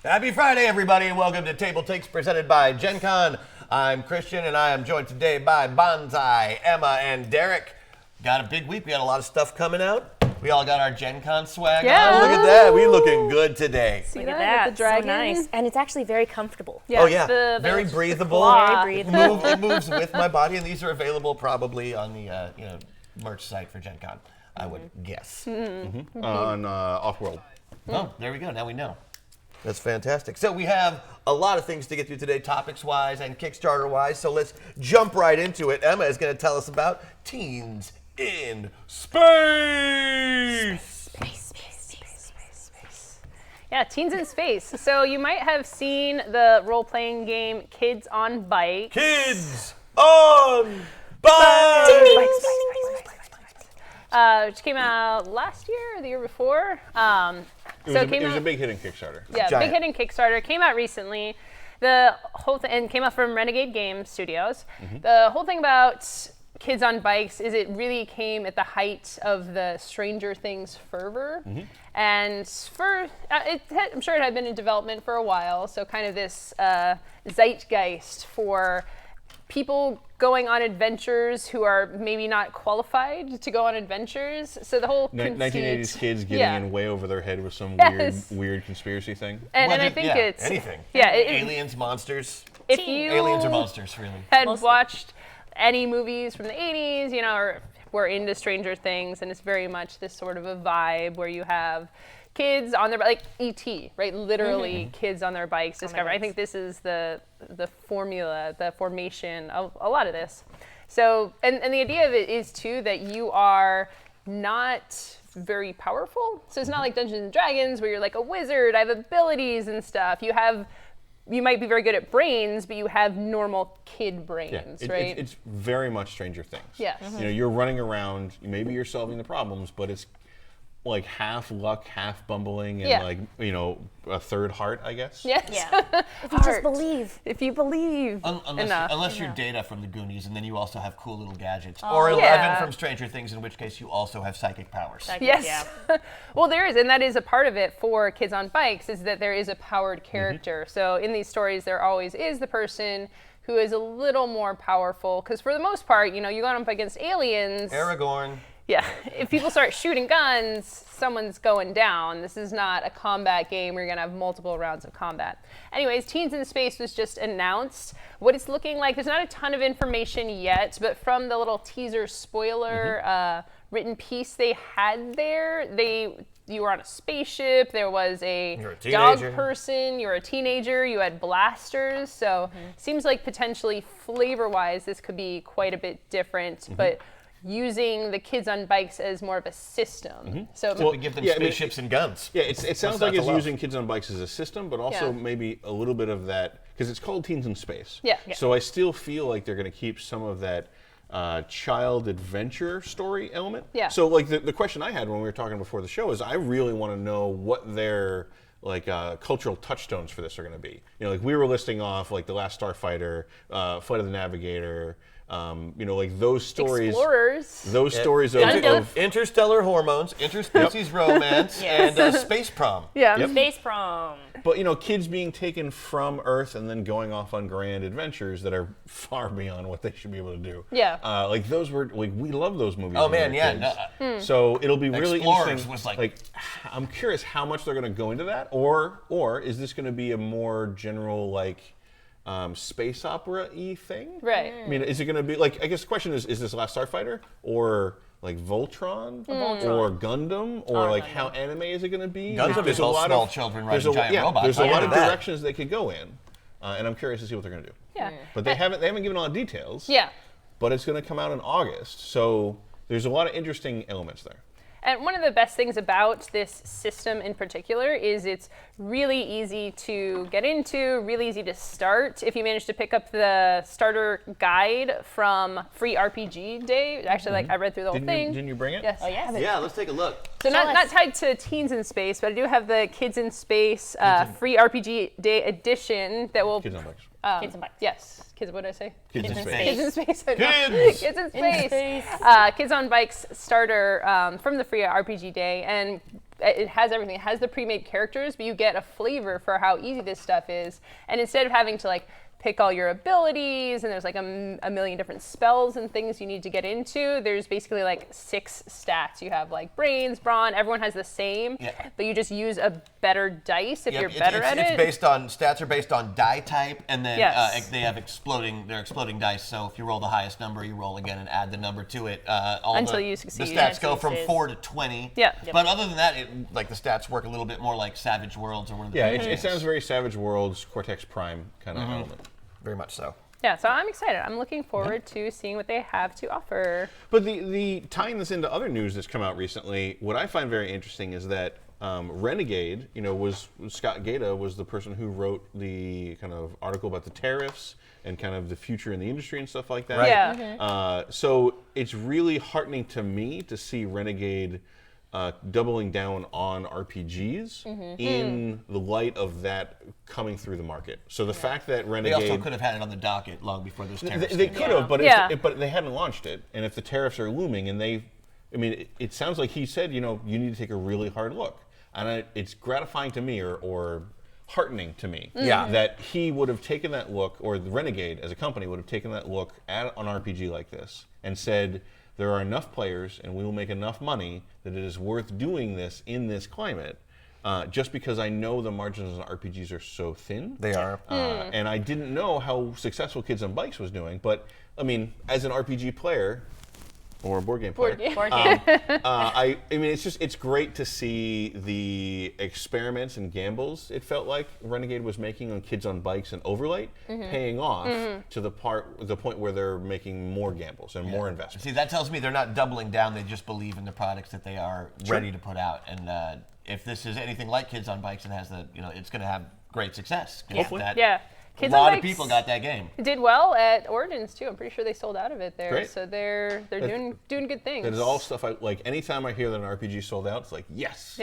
Happy Friday, everybody, and welcome to TableTakes presented by Gen Con. I'm Christian, and I am joined today by Bonsai, Emma, and Derek. Got a big week. We got a lot of stuff coming out. We all got our Gen Con swag on. Look at that. We're looking good today. Look at that. The dragon. So nice. And it's actually very comfortable. Yeah. Oh, yeah. Very breathable. Very breathable. It moves with my body, and these are available probably on the merch site for Gen Con, I would guess. On Offworld. Oh, there we go. Now we know. That's fantastic. So we have a lot of things to get through today, topics-wise and Kickstarter-wise, so let's jump right into it. Emma is going to tell us about Teens in Space! Space. Yeah, Teens in Space. So you might have seen the role-playing game Kids on Bike. Kids on Bike! Which came out last year or the year before. It was a big hit in Kickstarter. Yeah, Giant. big hit in Kickstarter. It came out recently. The whole thing, and came out from Renegade Game Studios. The whole thing about Kids on Bikes is it really came at the height of the Stranger Things fervor. And I'm sure it had been in development for a while, so kind of this zeitgeist for people going on adventures who are maybe not qualified to go on adventures. So the whole 1980s kids getting in way over their head with some weird conspiracy thing. And I think it's anything. Yeah, aliens, monsters. If you Aliens or monsters, really. had watched any movies from the 80s, or were into Stranger Things, and it's very much this sort of a vibe where you have kids on their like E.T., right? Literally kids on their bikes discover. I think this is the formula, the formation of a lot of this. So, and the idea of it is too that you are not very powerful. So it's not like Dungeons and Dragons where you're like a wizard, I have abilities and stuff. You might be very good at brains, but you have normal kid brains, right? It's very much Stranger Things. Yes. You're running around, maybe you're solving the problems, but it's like half luck, half bumbling, and a third heart, I guess. Yes. Yeah. If you just believe. If you believe Unless you're Data from the Goonies, and then you also have cool little gadgets. Or Eleven from Stranger Things, in which case you also have psychic powers. Yes. Yeah. Well, there is, and that is a part of it for Kids on Bikes, is that there is a powered character. So in these stories, there always is the person who is a little more powerful, because for the most part, you're going up against aliens. Aragorn. Yeah, if people start shooting guns, someone's going down. This is not a combat game where you're gonna have multiple rounds of combat. Anyways, Teens in Space was just announced. What it's looking like, there's not a ton of information yet, but from the little teaser spoiler written piece they had there, you were on a spaceship, there was a dog person, you were a teenager, you had blasters, so seems like potentially flavor-wise this could be quite a bit different, but using the Kids on Bikes as more of a system. So we give them spaceships and guns. Yeah, it sounds like it's using Kids on Bikes as a system, but also maybe a little bit of that, because it's called Teens in Space. Yeah. So I still feel like they're going to keep some of that child adventure story element. Yeah. So like the question I had when we were talking before the show is I really want to know what their cultural touchstones for this are going to be. Like we were listing off like The Last Starfighter, Flight of the Navigator, like those stories. Explorers. Those stories of interstellar hormones, interspecies romance, and space prom. Yeah. Space prom. But kids being taken from Earth and then going off on grand adventures that are far beyond what they should be able to do. Yeah. Like those were we love those movies. Oh when man, we were kids. So it'll be really Explorers interesting. was like I'm curious how much they're going to go into that, or is this going to be a more general space opera-y thing? Right. I mean, is it going to be I guess the question is this Last Starfighter or like Voltron or Gundam or how anime is it going to be? Gundam is all small children riding giant robots. There's a lot of directions they could go in, and I'm curious to see what they're going to do. Yeah. But they haven't given a lot of details. Yeah. But it's going to come out in August, so there's a lot of interesting elements there. And one of the best things about this system in particular is it's really easy to get into, really easy to start. If you manage to pick up the starter guide from Free RPG Day, actually, I read through the whole thing. Didn't you bring it? Yes. Oh, yes. Yeah, let's take a look. So not tied to Teens in Space, but I do have the Kids in Space Free RPG Day edition that will... Kids on Bikes. Kids on Bikes. Yes. Kids, what did I say? Kids in Space. Kids in Space. I know. Kids! Kids in Space. Kids on Bikes starter from the Free RPG Day. And it has everything. It has the pre-made characters, but you get a flavor for how easy this stuff is. And instead of having to like pick all your abilities, and there's like a million different spells and things you need to get into, there's basically like 6 stats. You have like brains, brawn, everyone has the same, but you just use a better dice if you're better at it. It's based on, stats are based on die type, and then they have exploding dice, so if you roll the highest number, you roll again and add the number to it. Until you succeed. The stats go from 4 to 20. Yeah. But other than that, like the stats work a little bit more like Savage Worlds or one of the it sounds very Savage Worlds, Cortex Prime kind of element. Very much so. Yeah, so I'm excited. I'm looking forward to seeing what they have to offer. But the tying this into other news that's come out recently, what I find very interesting is that Renegade, was Scott Gaeta was the person who wrote the kind of article about the tariffs and kind of the future in the industry and stuff like that. Right. Yeah. So it's really heartening to me to see Renegade doubling down on RPGs in the light of that coming through the market. So the fact that Renegade... They also could have had it on the docket long before those tariffs They came could out. have, but they hadn't launched it. And if the tariffs are looming, and it sounds like he said, you need to take a really hard look. And it's gratifying to me, or heartening to me, that he would have taken that look, or the Renegade as a company would have taken that look at an RPG like this and said, there are enough players and we will make enough money that it is worth doing this in this climate, just because I know the margins on RPGs are so thin. They are. And I didn't know how successful Kids on Bikes was doing, but as an RPG player, or a board game player. It's great to see the experiments and gambles it felt like Renegade was making on Kids on Bikes and Overlight paying off to the point where they're making more gambles and more investments. See, that tells me they're not doubling down. They just believe in the products that they are ready to put out. And if this is anything like Kids on Bikes and has it's going to have great success. Hopefully. Kids a lot on of people got that game. Did well at Origins too. I'm pretty sure they sold out of it there. Great. So they're doing good things. That is all stuff I like. Anytime I hear that an RPG sold out, it's like, yes.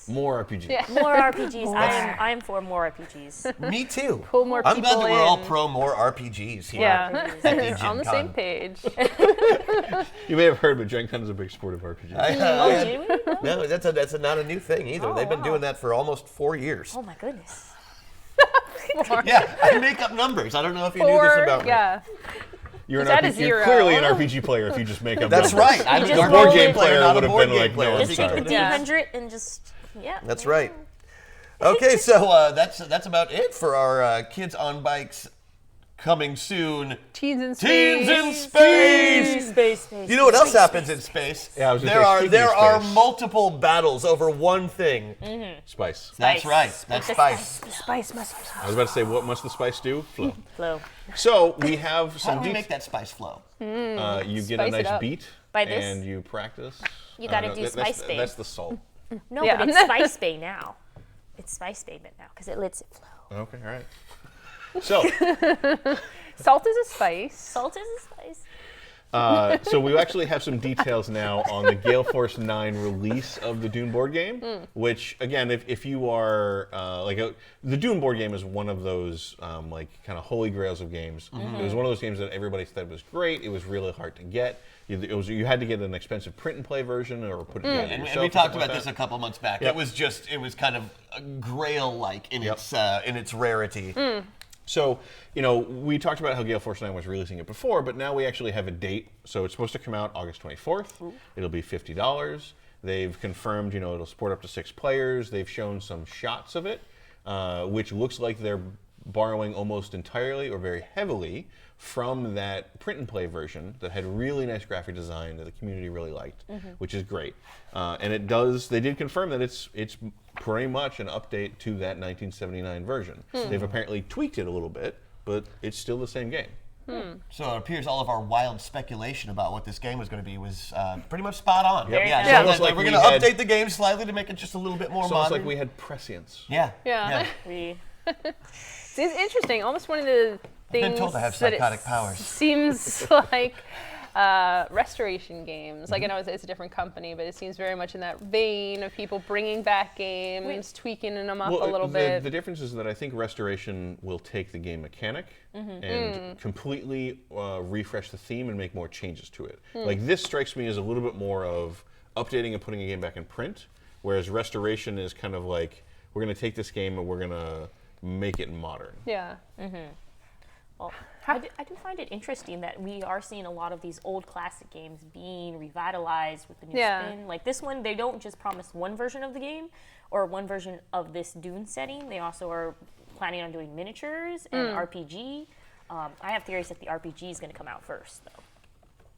More RPGs. Yeah. More RPGs. I am for more RPGs. Me too. Pull more I'm people glad that we're all in. pro more RPGs here. Yeah. at the On the Gen same Con. page. You may have heard, but Gen Con is a big sport of RPGs. Did we? No, that's not a new thing either. Oh, They've been wow. doing that for almost 4 years. Oh my goodness. Yeah, I make up numbers. I don't know if you knew this about me. Yeah. You're Is that a you're zero? clearly an RPG player if you just make up That's numbers. right. I'm just a roll board game it. player, not would a have board been game like, player. no, Just I'm take sorry. the Yeah. D100 and just That's right. Okay, so that's about it for our Kids on Bikes coming soon. Teens in Teens space. in space. Space. You know what else happens in space? Yeah, I was gonna there say, are speaking there of are space. multiple battles over one thing. Spice. That's right. That's spice. Spice must I was about to say, what must the spice do? Flow. flow. So we have How some do we details. make that spice flow? You get Spice a it nice up. beat, By this? and you practice. You gotta No, do that's- Spice Bay. That's the salt. No, Yeah. but it's Spice Bay now. It's Spice Bay now because it lets it flow. Okay, all right. So, Salt is a spice. Salt is a spice. so we actually have some details now on the Gale Force 9 release of the Dune board game, which, again, if you are, the Dune board game is one of those, kind of holy grails of games. It was one of those games that everybody said was great. It was really hard to get. You had to get an expensive print and play version or put it together yourself. And we or talked something about like this that. a couple months back. Yep. It was kind of grail-like in its rarity. So, we talked about how Gale Force 9 was releasing it before, but now we actually have a date. So it's supposed to come out August 24th. It'll be $50. They've confirmed, it'll support up to 6 players. They've shown some shots of it, which looks like they're borrowing almost entirely or very heavily from that print and play version that had really nice graphic design that the community really liked, which is great. And they did confirm that it's pretty much an update to that 1979 version. They've apparently tweaked it a little bit, but it's still the same game. So it appears all of our wild speculation about what this game was going to be was pretty much spot on. Very Yeah, nice. so Almost we're like going we to had- update the game slightly to make it just a little bit more It's almost modern. like we had prescience. Yeah. It's interesting. Almost one of the things been told I have that it psychotic powers. seems like restoration games. Like I know it's a different company, but it seems very much in that vein of people bringing back games, tweaking them up a little bit. The difference is that I think Restoration will take the game mechanic and completely refresh the theme and make more changes to it. Like this strikes me as a little bit more of updating and putting a game back in print whereas restoration is kind of like, we're going to take this game and we're going to make it modern. Yeah. Well, I do find it interesting that we are seeing a lot of these old classic games being revitalized with the new spin. Like this one, they don't just promise one version of the game or one version of this Dune setting. They also are planning on doing miniatures and RPG. I have theories that the RPG is going to come out first, though.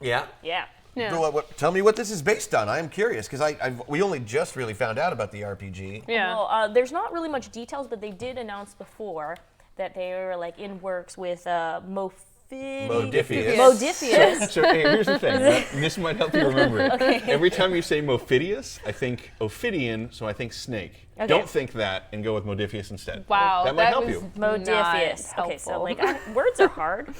Yeah. Yeah. Yeah. So tell me what this is based on. I am curious because we only just really found out about the RPG. Yeah. Well, there's not really much details, but they did announce before that they were like in works with MoDevious. So hey, here's the thing. This might help you remember it. Every time you say Mophidius, I think Ophidian, so I think snake. Okay. Don't think that and go with Modifius instead. Wow, that might help was you. MoDevious. not Okay, so helpful. like words are hard.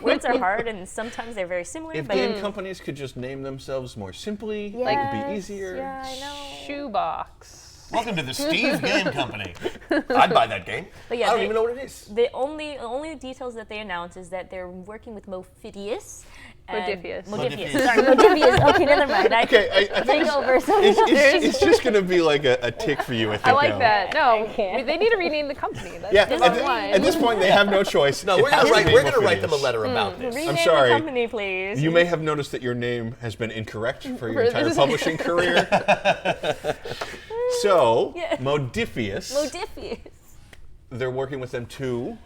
Words are hard, and sometimes they're very similar. If but game companies could just name themselves more simply, it would be easier. Yeah, I know. Shoebox. Welcome to the Steve Game Company. I'd buy that game. But yeah, I don't even know what it is. The only details that they announced is that they're working with Mophidius. MoDevious. MoDevious. Sorry, MoDevious. Okay, never mind. I take over. It's just going to be like a tick for you, I think. I like now. that. No, can't. they need to rename the company. That's Yeah, bottom line. at this point, they have no choice. No, It we're has gonna to be write them a Mophidius. letter about this. Rename sorry. the company, please. You may have noticed that your name has been incorrect for your For entire this- publishing career. So, Yeah. Modifius, MoDevious. they're working with them too.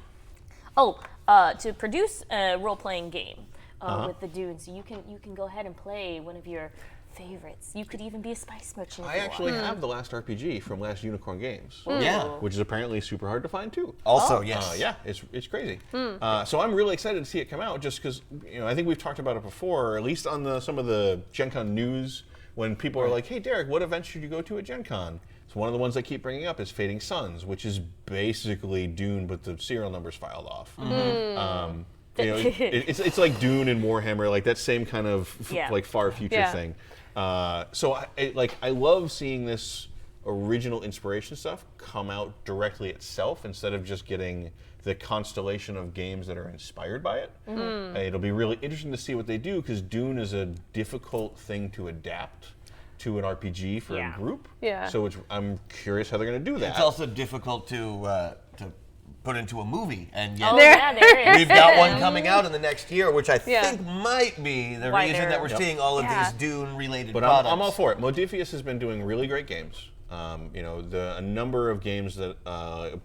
To produce a role-playing game Uh-huh. with the Dune, so you can go ahead and play one of your favorites. You could even be a spice merchant. I actually have the last RPG from Last Unicorn Games, Yeah. which is apparently super hard to find too. Also, yes. Yeah, it's crazy. So I'm really excited to see it come out, just because I think we've talked about it before, or at least on some of the Gen Con news, when people are like, "Hey, Derek, what event should you go to at Gen Con?" So one of the ones I keep bringing up is Fading Suns, which is basically Dune, but the serial numbers filed off. It's like Dune and Warhammer, like that same kind of like far future thing. So I love seeing this original inspiration stuff come out directly itself instead of just getting the constellation of games that are inspired by it. It'll be really interesting to see what they do, because Dune is a difficult thing to adapt to an RPG for a group. Yeah. So I'm curious how they're going to do that. It's also difficult to put into a movie, and yet there is. we've got one coming out in the next year, which I Yeah. think might be the Why reason that we're they're- seeing all of Yeah. these Dune-related But products. I'm all for it. Modifius has been doing really great games. A number of games that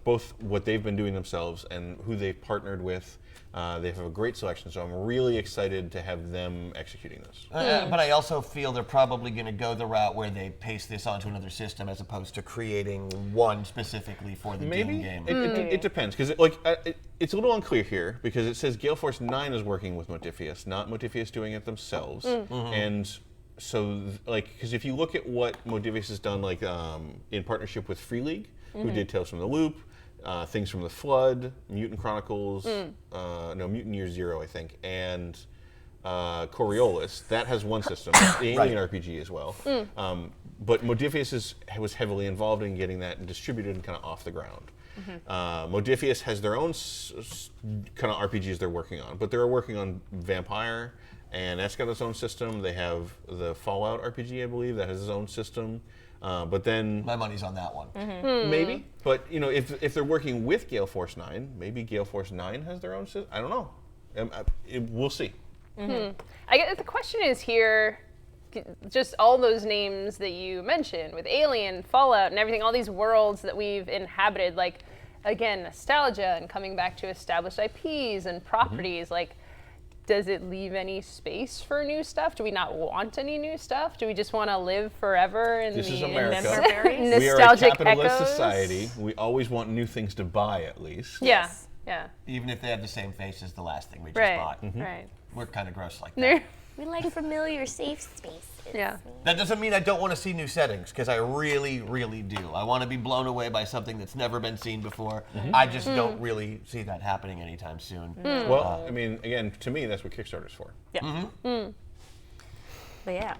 both what they've been doing themselves and who they've partnered with. They have a great selection, so I'm really excited to have them executing this. But I also feel they're probably going to go the route where they paste this onto another system as opposed to creating one specifically for the Maybe Dune game. it depends, because it's a little unclear here, because it says Gale Force 9 is working with Modifius, not Modifius doing it themselves, and so because if you look at what Modivious has done, in partnership with Free League, who did Tales from the Loop, Things from the Flood, Mutant Chronicles, Mutant Year Zero, I think, and Coriolis, that has one system, the Alien RPG as well. But Modifius was heavily involved in getting that distributed and kind of off the ground. Modifius has their own kind of RPGs they're working on, but they're working on Vampire, and that's got its own system. They have the Fallout RPG, I believe, that has its own system. But then My money's on that one. maybe, but if they're working with Gale Force 9, maybe Gale Force 9 has their own system. I don't know. We'll see. I guess the question is here, just all those names that you mentioned with Alien, Fallout, and everything, all these worlds that we've inhabited, again, nostalgia and coming back to established IPs and properties, does it leave any space for new stuff? Do we not want any new stuff? Do we just want to live forever in This the is America. nostalgic We are a capitalist echoes? society. We always want new things to buy, at least. Yeah, yeah. Even if they have the same face as the last thing we just Right, bought. right. We're kind of gross like that. There- We like familiar, safe spaces. Yeah. That doesn't mean I don't want to see new settings, because I really, really do. I want to be blown away by something that's never been seen before. I just don't really see that happening anytime soon. Well, again, to me, that's what Kickstarter's for. Yeah. But yeah.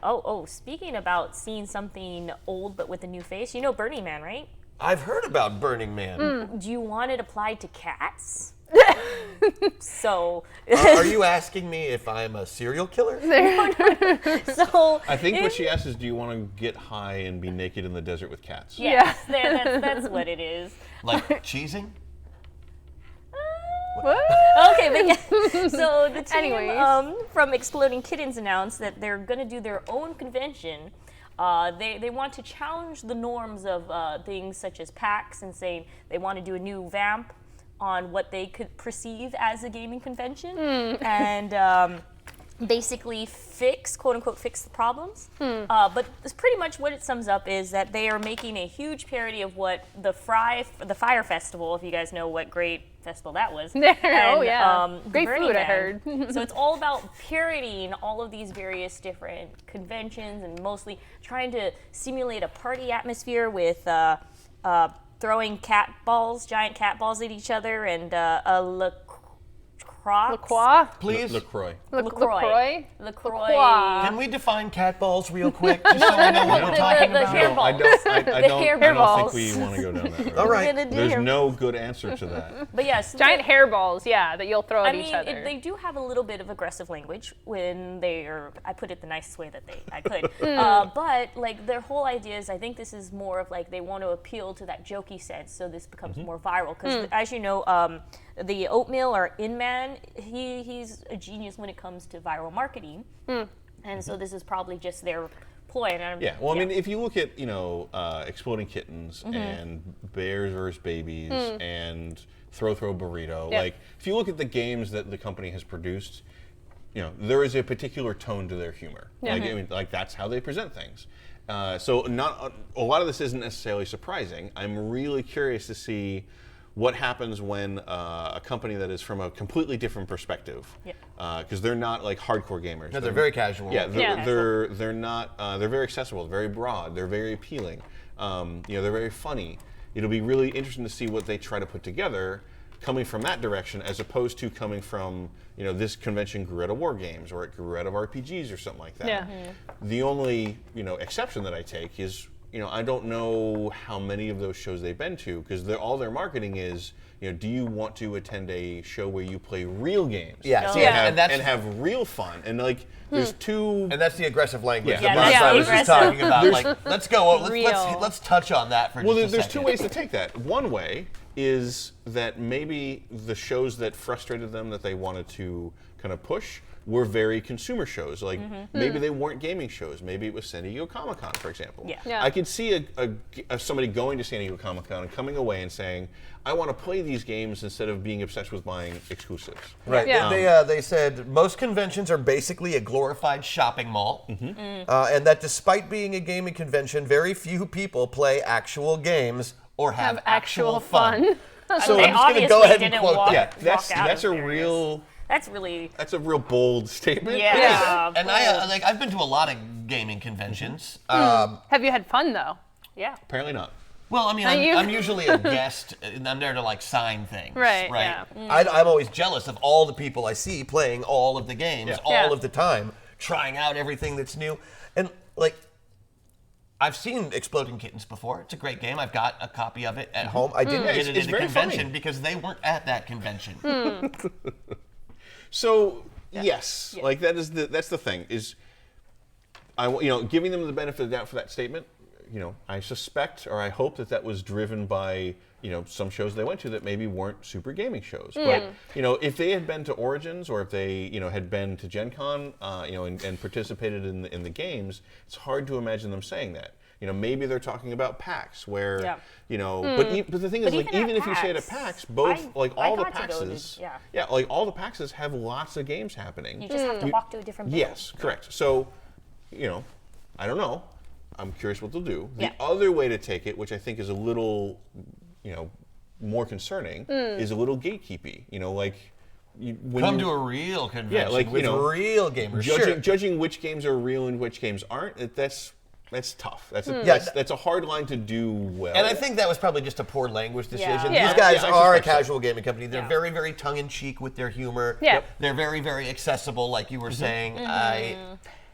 Speaking about seeing something old but with a new face, you know Burning Man, right? I've heard about Burning Man. Do you want it applied to cats? So, Are you asking me if I'm a serial killer? so I think what she asked is, do you want to get high and be naked in the desert with cats? yes, that's what it is. Like cheesing? What? Okay, but yeah. So the team Anyways. from Exploding Kittens announced that they're going to do their own convention. They want to challenge the norms of things such as PAX and saying they want to do a new vamp on what they could perceive as a gaming convention and basically quote unquote, fix the problems. But it's pretty much what it sums up is that they are making a huge parody of what the Fire Festival, if you guys know what great festival that was. Oh, yeah. the Great Burning food, I Man. heard. So it's all about parodying all of these various different conventions and mostly trying to simulate a party atmosphere with throwing giant cat balls at each other, and a LaCroix? Please? LaCroix. LaCroix. LaCroix. Can we define cat balls real quick, just so we know what we're talking the about? hair No, I balls. don't, I The don't, hair I don't balls. think we want to go down that road. All right. Gonna do There's hair- no good answer to that. But yes, Giant hairballs, yeah, that you'll throw I at mean, each other. they do have a little bit of aggressive language when they are. I put it the nicest way that I could. But like their whole idea is, I think this is more of like they want to appeal to that jokey sense, so this becomes more viral. Because as you know, the Oatmeal or Inman, he's a genius when it comes to viral marketing, and so this is probably just their ploy. And Yeah, well, I mean, if you look at, Exploding Kittens and Bears vs. Babies and Throw Burrito, Yeah. like, if you look at the games that the company has produced, there is a particular tone to their humor. Yeah. Like, I mean, like, that's how they present things. So not a lot of this isn't necessarily surprising. I'm really curious to see what happens when a company that is from a completely different perspective, because they're not like hardcore gamers. No, they're very casual. Yeah, Yeah. they're not. They're very accessible, very broad, they're very appealing. They're very funny. It'll be really interesting to see what they try to put together, coming from that direction, as opposed to coming from this convention grew out of war games or it grew out of RPGs or something like that. Yeah. The only exception that I take is I don't know how many of those shows they've been to, because all their marketing is do you want to attend a show where you play real games? Yeah, see, Yeah. and have real fun, and like there's two. And that's the aggressive language Yeah. that Yeah, Bonsai the was just aggressive. talking about. Like, let's go. Real. Let's touch on that for Well, just a there's second. two ways to take that. One way is that maybe the shows that frustrated them that they wanted to kind of push were very consumer shows. Like maybe they weren't gaming shows. Maybe it was San Diego Comic-Con, for example. Yeah. Yeah. I could see somebody going to San Diego Comic-Con and coming away and saying, I want to play these games instead of being obsessed with buying exclusives. Right. Yeah. They said most conventions are basically a glorified shopping mall, and that despite being a gaming convention, very few people play actual games or have actual fun. So They I'm just going to obviously go ahead and didn't quote walk- that. Yeah, walk out that's of a there. real That's really bold statement. yeah. And I've been to a lot of gaming conventions. Have you had fun, though? Yeah. Apparently not. Well, I mean, I'm usually a guest, and I'm there to like sign things. Right, Right. yeah. I'm always jealous of all the people I see playing all of the games Yeah. all Yeah. of the time, trying out everything that's new, and like. I've seen Exploding Kittens before. It's a great game. I've got a copy of it at home. I didn't Yeah, get it's it at the very convention funny. because they weren't at that convention. So yes, like that's the thing is, giving them the benefit of the doubt for that statement. I suspect or I hope that was driven by some shows they went to that maybe weren't super gaming shows. But if they had been to Origins or if they had been to Gen Con, and participated in the games, it's hard to imagine them saying that. Maybe they're talking about PAX where but the thing is, like, even if you say it at PAX, both all the got to go to- PAXes, yeah. like all the PAXes have lots of games happening. You just have to walk to a different building. Yes, correct. So, I don't know. I'm curious what they'll do. The Yeah. other way to take it, which I think is a little, more concerning, is a little gatekeepy. When Come you- to a real convention like, with real gamers. Sure. judging which games are real and which games aren't. That's tough. That's a hard line to do well. And I think that was probably just a poor language decision. Yeah. These guys Yeah, I are a suspect so. casual gaming company. They're Yeah. very, very tongue-in-cheek with their humor. Yeah. They're very, very accessible, like you were saying.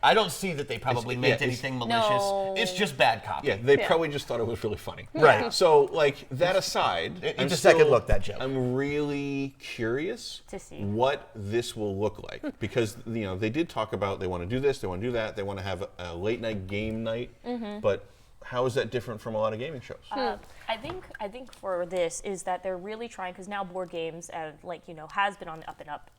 I don't see that they probably meant anything malicious. No. It's just bad copy. Yeah, they probably just thought it was really funny. Right. So, like, that aside, It's a second look, that joke. I'm really curious To see. what this will look like. Because, you know, they did talk about they want to do this, they want to do that, they want to have a late night game night. But how is that different from a lot of gaming shows? I think for this is that they're really trying, because now board games has been on the up and up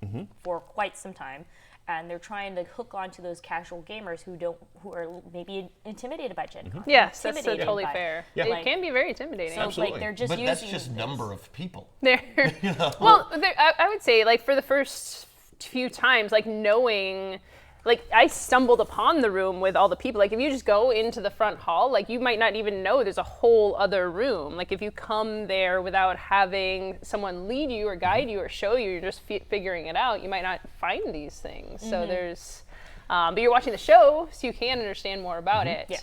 for quite some time, and they're trying to hook onto those casual gamers who are maybe intimidated by Gen Con. Yes, that's intimidated totally by- fair. Yeah. It can be very intimidating. So Absolutely. like they're just But using that's just this. number of people. Well, I would say, like, for the first few times, like, knowing, like, I stumbled upon the room with all the people. Like, if you just go into the front hall, like, you might not even know there's a whole other room. Like, if you come there without having someone lead you or guide you or show you, you're just figuring it out, you might not find these things. So there's, but you're watching the show, so you can understand more about it. Yeah.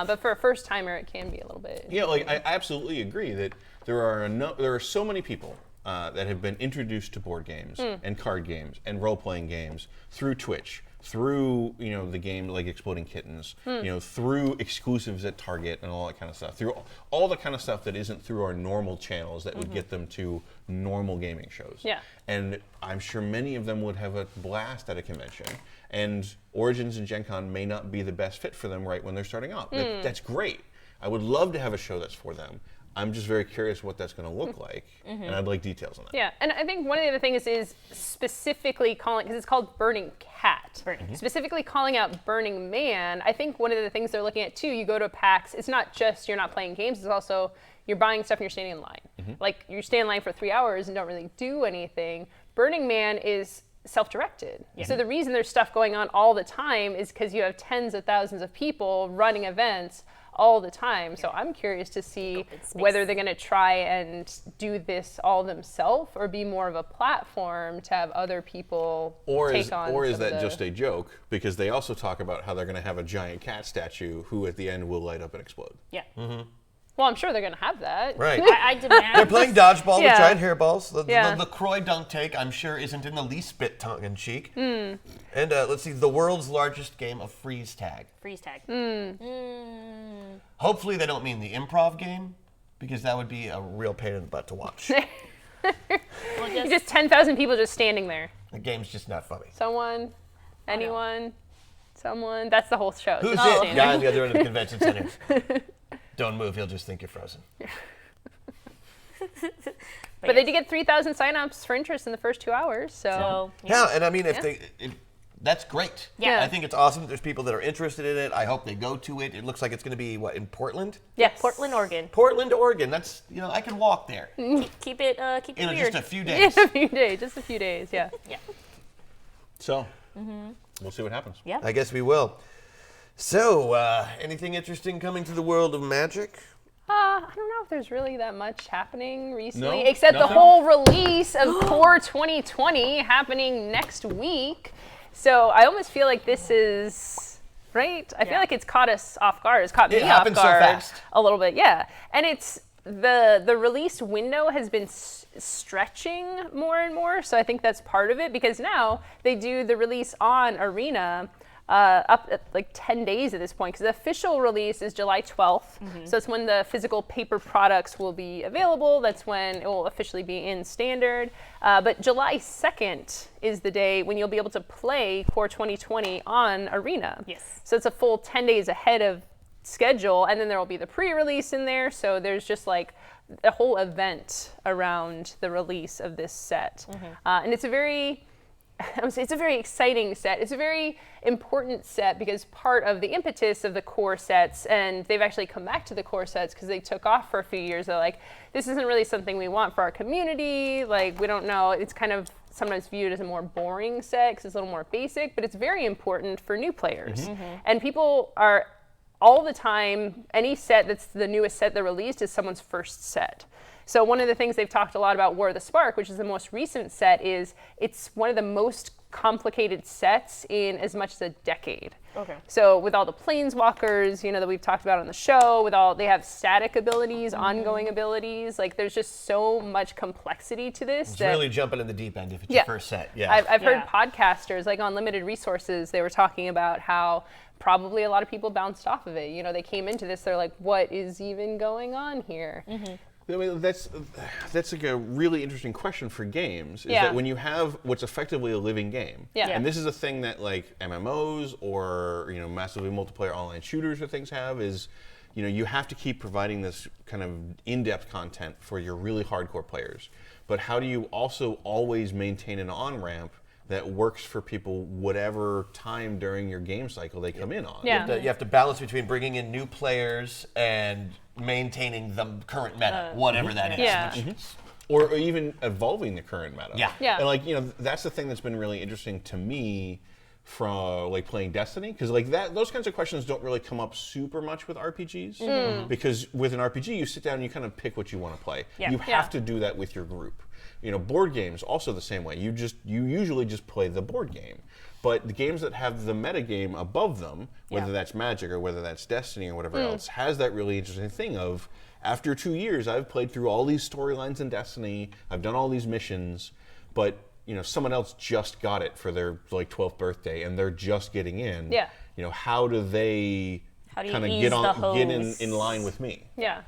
But for a first timer, it can be a little bit. Yeah, like I absolutely agree that there are so many people that have been introduced to board games and card games and role playing games through Twitch, through the game like Exploding Kittens, through exclusives at Target and all that kind of stuff, through all the kind of stuff that isn't through our normal channels that would get them to normal gaming shows. Yeah. And I'm sure many of them would have a blast at a convention. And Origins and Gen Con may not be the best fit for them right when they're starting out. That's great. I would love to have a show that's for them. I'm just very curious what that's going to look like, and I'd like details on that. Yeah, and I think one of the other things is specifically calling, because it's called Burning Cat, specifically calling out Burning Man. I think one of the things they're looking at too, you go to PAX, it's not just you're not playing games, it's also you're buying stuff and you're standing in line. Like, you stay in line for 3 hours and don't really do anything. Burning Man is self-directed. So the reason there's stuff going on all the time is because you have tens of thousands of people running events all the time. So I'm curious to see whether they're going to try and do this all themselves or be more of a platform to have other people take on. Or is that just a joke? Because they also talk about how they're going to have a giant cat statue who at the end will light up and explode. Yeah. Well, I'm sure they're going to have that. Right. I demand. They're playing dodgeball with Yeah. giant hairballs. The Yeah. LaCroix dunk take, I'm sure, isn't in the least bit tongue-in-cheek. And let's see, the world's largest game of freeze tag. Freeze tag. Hopefully they don't mean the improv game, because that would be a real pain in the butt to watch. Well, just, Just 10,000 people just standing there. The game's just not funny. Someone, anyone, someone. That's the whole show. Who's Just it? standing. Guy on the other end of the convention center. Don't move, he'll just think you're frozen. But they did get 3,000 signups for interest in the first 2 hours. So, Yeah, and I mean, that's great. Yeah. I think it's awesome that there's people that are interested in it. I hope they go to it. It looks like it's going to be, in Portland? yes. Portland, Oregon. Portland, Oregon. That's, I can walk there Keep it in weird. just a few In days. a few days, just a few days, yeah. Yeah. So, we'll see what happens. Yeah. I guess we will. So, anything interesting coming to the world of Magic? I don't know if there's really that much happening recently, No? except Nothing? the whole release of Core 2020 happening next week. So I almost feel like this is, right? I feel like it's caught us off guard. It's caught me off happened so guard fast. a little bit, yeah. And it's the release window has been stretching more and more, so I think that's part of it, because now they do the release on Arena up at like 10 days at this point, because the official release is July 12th. So it's when the physical paper products will be available. That's when it will officially be in standard. But July 2nd is the day when you'll be able to play Core 2020 on Arena. Yes. So it's a full 10 days ahead of schedule, and then there will be the pre-release in there. So there's just like a whole event around the release of this set. And it's a very exciting set. It's a very important set, because part of the impetus of the core sets, and they've actually come back to the core sets because they took off for a few years. They're like, this isn't really something we want for our community. Like, we don't know. It's kind of sometimes viewed as a more boring set because it's a little more basic, but it's very important for new players. And people are all the time, any set that's the newest set they released is someone's first set. So one of the things they've talked a lot about War of the Spark, which is the most recent set, is it's one of the most complicated sets in as much as a decade. Okay. So with all the planeswalkers, that we've talked about on the show, they have static abilities, ongoing abilities. Like there's just so much complexity to this. It's that really jumping in the deep end if it's your first set. Yeah. I've heard podcasters, like on Limited Resources, they were talking about how probably a lot of people bounced off of it. They came into this, they're like, what is even going on here? I mean, that's like a really interesting question for games. Is that when you have what's effectively a living game, and this is a thing that like MMOs or massively multiplayer online shooters or things have is, you have to keep providing this kind of in-depth content for your really hardcore players. But how do you also always maintain an on-ramp that works for people whatever time during your game cycle they come in on? Yeah. You have to balance between bringing in new players and maintaining the current meta, whatever that is. Yeah. Or even evolving the current meta. Yeah. Yeah. And like, that's the thing that's been really interesting to me from like playing Destiny, because like those kinds of questions don't really come up super much with RPGs, because with an RPG you sit down and you kind of pick what you want to play. Yeah. You have to do that with your group. Board games also the same way. You usually just play the board game. But the games that have the meta game above them, whether that's Magic or whether that's Destiny or whatever else, has that really interesting thing of, after 2 years, I've played through all these storylines in Destiny, I've done all these missions, but someone else just got it for their like 12th birthday and they're just getting in. Yeah. How do they do you kind of ease get the hose? in line with me? Yeah.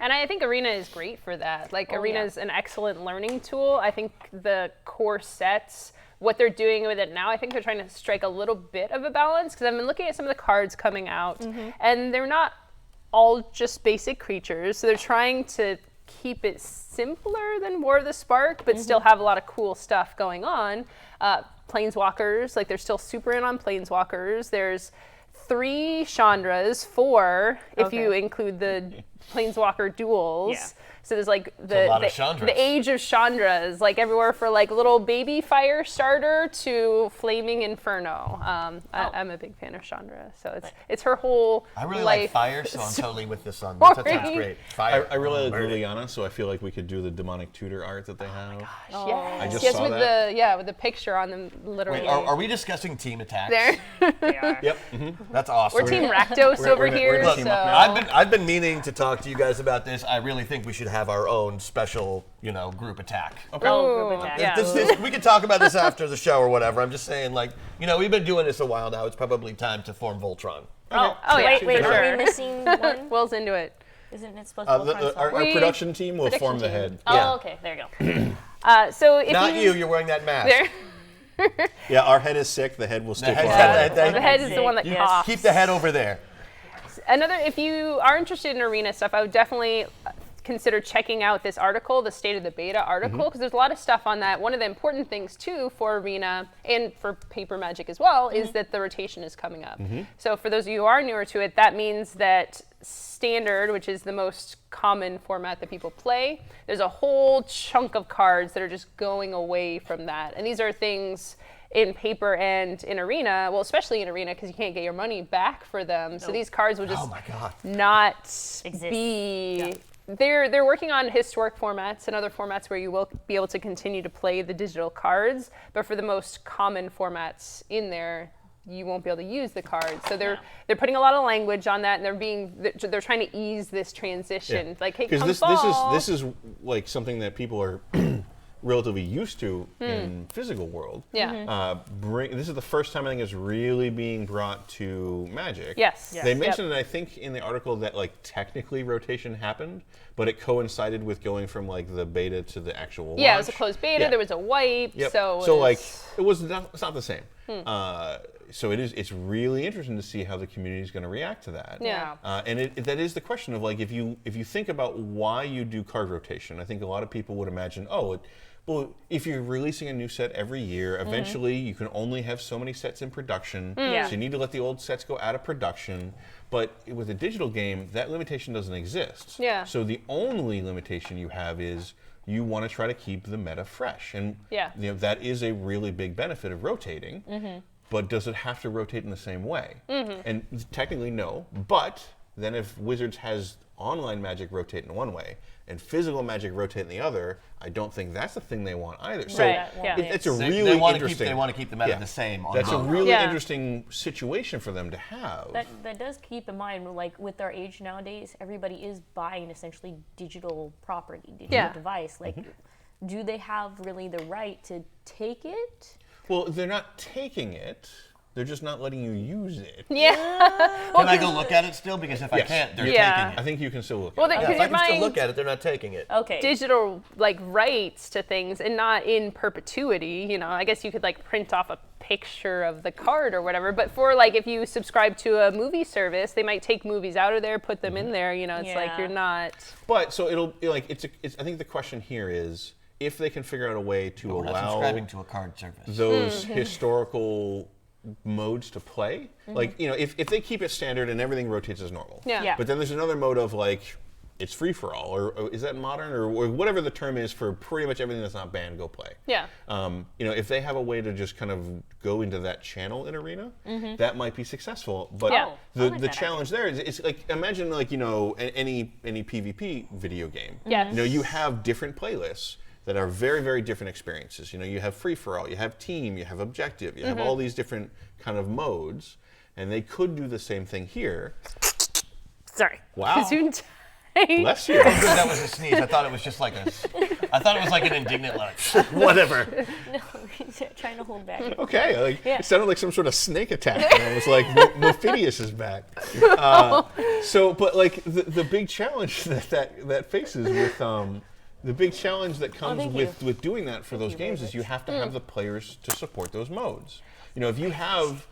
And I think Arena is great for that. Like Arena is an excellent learning tool. I think the core sets, what they're doing with it now, I think they're trying to strike a little bit of a balance, because I've been looking at some of the cards coming out and they're not all just basic creatures. So they're trying to keep it simpler than War of the Spark, but still have a lot of cool stuff going on. Planeswalkers, like they're still super in on Planeswalkers. There's 3 Chandras, 4 if you include the Planeswalker duels. Yeah. So there's like a lot of Chandras. the age of Chandras, like everywhere for like little baby fire starter to flaming inferno. I'm a big fan of Chandra, so it's her whole I really life like fire, so I'm totally with this on. That sounds great. Fire. I really like Burn it. Liliana, so I feel like we could do the demonic tutor art that they have. Yes, I just yes, saw with that. with the picture on them literally. Wait, are we discussing team attacks? There. They are. Yep. That's awesome. We're Team Rakdos over we're gonna here. Look, team So up now. I've been meaning to talk to you guys about this. I really think we should have our own special, group attack. Okay. Oh, group attack. yeah. We could talk about this after the show or whatever. I'm just saying, like, we've been doing this a while now. It's probably time to form Voltron. Oh yeah, Wait, for are sure. we missing one? Will's into it. Isn't it supposed to be Voltron's Our fault? production team will Production form the team. head. Oh, Yeah. okay, there you go. So if Not you. You're wearing that mask. There. Yeah, our head is sick. The head will stay head's far got away. that- The head is the one that Yes. coughs. Keep the head over there. If you are interested in Arena stuff, I would definitely consider checking out this article, the State of the Beta article, because there's a lot of stuff on that. One of the important things, too, for Arena and for Paper Magic as well, is that the rotation is coming up. So for those of you who are newer to it, that means that Standard, which is the most common format that people play, there's a whole chunk of cards that are just going away from that. And these are things in Paper and in Arena, well, especially in Arena, because you can't get your money back for them. So these cards will just Oh my God. not Exist. be... Yeah. They're working on historic formats and other formats where you will be able to continue to play the digital cards, but for the most common formats in there, you won't be able to use the cards. So they're putting a lot of language on that, and they're trying to ease this transition. Like, hey, come fall. this is like something that people are relatively used to in physical world. Yeah. This is the first time I think it's really being brought to Magic. Yes. Yes. They Yep. mentioned it, I think, in the article that like technically rotation happened, but it coincided with going from like the beta to the actual launch. Yeah, it was a closed beta. Yeah. There was a wipe. Yep. So it's not the same. So it's really interesting to see how the community is going to react to that. Yeah. And that is the question of like if you think about why you do card rotation, I think a lot of people would imagine, well, if you're releasing a new set every year, eventually you can only have so many sets in production. Yeah. So you need to let the old sets go out of production. But with a digital game, that limitation doesn't exist. Yeah. So the only limitation you have is you want to try to keep the meta fresh. And Yeah. that is a really big benefit of rotating. But does it have to rotate in the same way? And technically, no. But then if Wizards has online Magic rotate in one way and physical Magic rotate in the other, I don't think that's the thing they want either. So Right, yeah. it's a really they want interesting. they want to keep the meta the same. On That's a both. really Yeah. interesting situation for them to have. That does keep in mind, like with our age nowadays, everybody is buying essentially digital property, digital device. Like, do they have really the right to take it? Well, they're not taking it. They're just not letting you use it. Yeah. Can I go look at it still? Because if I Yes. can't, they're Yeah. taking it. I think you can still look Well, at it. because If I you're can still buying look at it, they're not taking it. Okay. digital like rights to things and not in perpetuity. You know, I guess you could like print off a picture of the card or whatever. But for like if you subscribe to a movie service, they might take movies out of there, put them in there. You know, it's like you're not. But so it'll like it's. I think the question here is if they can figure out a way to We're not allow subscribing to a card service. those historical modes to play. Like, you know, if they keep it standard and everything rotates as normal. Yeah. But then there's another mode of like, it's free for all, or is that modern, or whatever the term is for pretty much everything that's not banned, go play. Yeah. You know, if they have a way to just kind of go into that channel in Arena, that might be successful. But Yeah. the challenge there is, it's like, imagine like, you know, any PvP video game. Yes. You know, you have different playlists that are very, very different experiences. You know, you have free-for-all, you have team, you have objective, you have all these different kind of modes, and they could do the same thing here. Sorry. Wow. Gesundheit. Bless you. That was a sneeze. I thought it was just like I thought it was like an indignant like whatever. No, trying to hold back. Okay, like Yeah. it sounded like some sort of snake attack. And I was like, MoDevious is back. So, but like the big challenge that faces with the big challenge that comes thank with doing that for those games is you have to have the players to support those modes. You know, if you have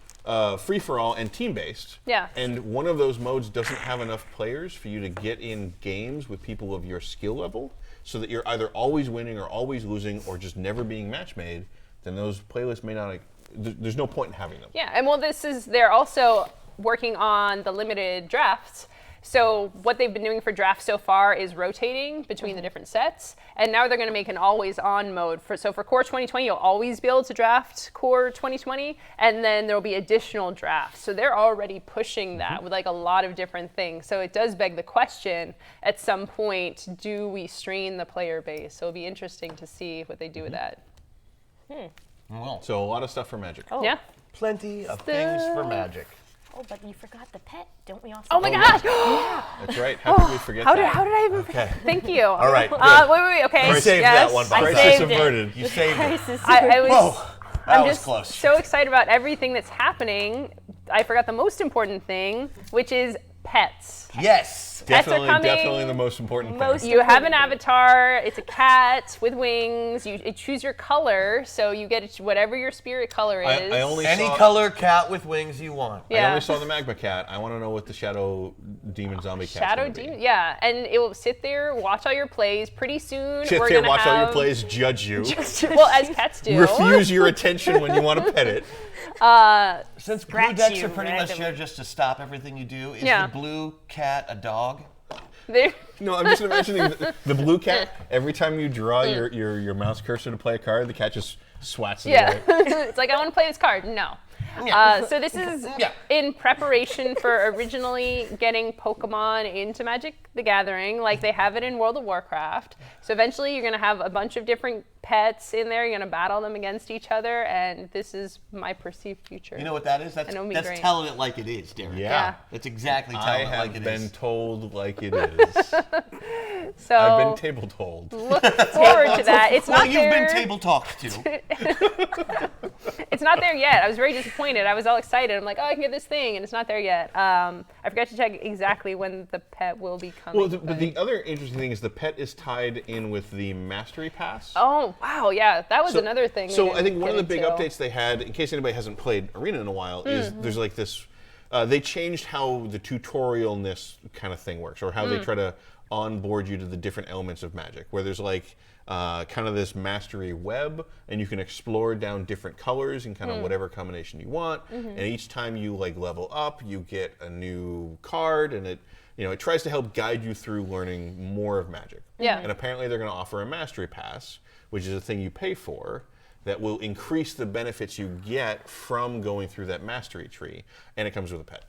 free for all and team based, Yeah. and one of those modes doesn't have enough players for you to get in games with people of your skill level, so that you're either always winning or always losing or just never being match made, then those playlists may not. There's no point in having them. Yeah, and well, they're also working on the limited drafts. So what they've been doing for drafts so far is rotating between the different sets, and now they're going to make an always-on mode. So for Core 2020, you'll always be able to draft Core 2020, and then there will be additional drafts. So they're already pushing that with like a lot of different things. So it does beg the question, at some point, do we strain the player base? So it'll be interesting to see what they do with that. Well, So a lot of stuff for Magic. Oh. Yeah. plenty of things for Magic. Oh, but you forgot the pet. Don't we also? Oh my gosh! That's right. How could we forget How that? did I even? Okay. Thank you. All right. Wait. Okay. You saved yes, that one, I Bob. Crisis saved it. averted. You saved it. I was. Whoa, that I'm was just close. so excited about everything that's happening. I forgot the most important thing, which is pets. Yes. Pets are coming. Definitely the most important Most- thing. You have an avatar. It's a cat with wings. You choose your color, so you get whatever your spirit color is. I only Any saw, color cat with wings you want. I Yeah. only saw the Magma Cat. I want to know what the Shadow Demon Zombie Cat. Shadow Demon, yeah, and it will sit there, watch all your plays. Pretty soon, Sit we're there, gonna watch all your have- plays, judge you, Well, as pets do. refuse your attention when you want to pet it. Since blue Scratch decks you are pretty much randomly. here just to stop everything you do, is Yeah. the blue cat a dog? They're- No, I'm just imagining the blue cat. Every time you draw your mouse cursor to play a card, the cat just swats it Yeah, away. it's like I want to play this card. No. So this is Yeah. in preparation for originally getting Pokemon into Magic the Gathering, like they have it in World of Warcraft. So eventually you're going to have a bunch of different pets in there. You're going to battle them against each other, and this is my perceived future. You know what that is? That's, it'll be that's great. telling it like it is, Derek. Yeah. That's exactly I telling it have like it been is. told like it is. So I've been table told. look forward to that. It's Well, not you've there. been table talked to. It's not there yet. I was very disappointed. I was all excited. I'm like, oh, I can get this thing, and it's not there yet. I forgot to check exactly when the pet will be coming. Well, but the other interesting thing is the pet is tied in with the Mastery Pass. Oh wow, yeah, that was So- another thing. we So didn't I think one of the get big into. updates they had, in case anybody hasn't played Arena in a while, is there's like this. They changed how the tutorialness kind of thing works, or how they try to onboard you to the different elements of Magic. Where there's like kind of this mastery web, and you can explore down different colors and kind of whatever combination you want. And each time you like level up, you get a new card, and it tries to help guide you through learning more of Magic. Yeah. And apparently they're going to offer a Mastery Pass, which is a thing you pay for, that will increase the benefits you get from going through that mastery tree, and it comes with a pet.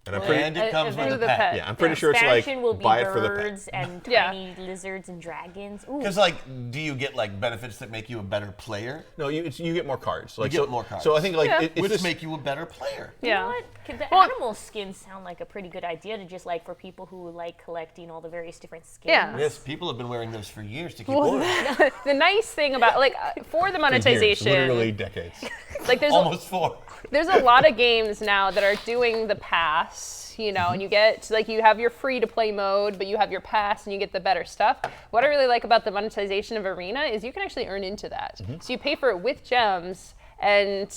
And I'm Well, pretty, And it comes through with a the pet. pet. yeah, I'm pretty sure it's like Expansion will be buy it for the pet. birds and Yeah. tiny lizards and dragons. Ooh. Because like, do you get like benefits that make you a better player? No, you get more cards. Like, get so, more cards. So I think like Yeah. it's Which this, make you a better player. You Yeah. know what? The Well- animal skins sound like a pretty good idea to just like for people who like collecting all the various different skins. Yeah. Yes, people have been wearing those for years to keep Well, order. the nice thing about for the years, monetization, literally decades. like Almost 4. there's a lot of games now that are doing the pass, and you get like you have your free to play mode, but you have your pass and you get the better stuff. What I really like about the monetization of Arena is you can actually earn into that. So you pay for it with gems, and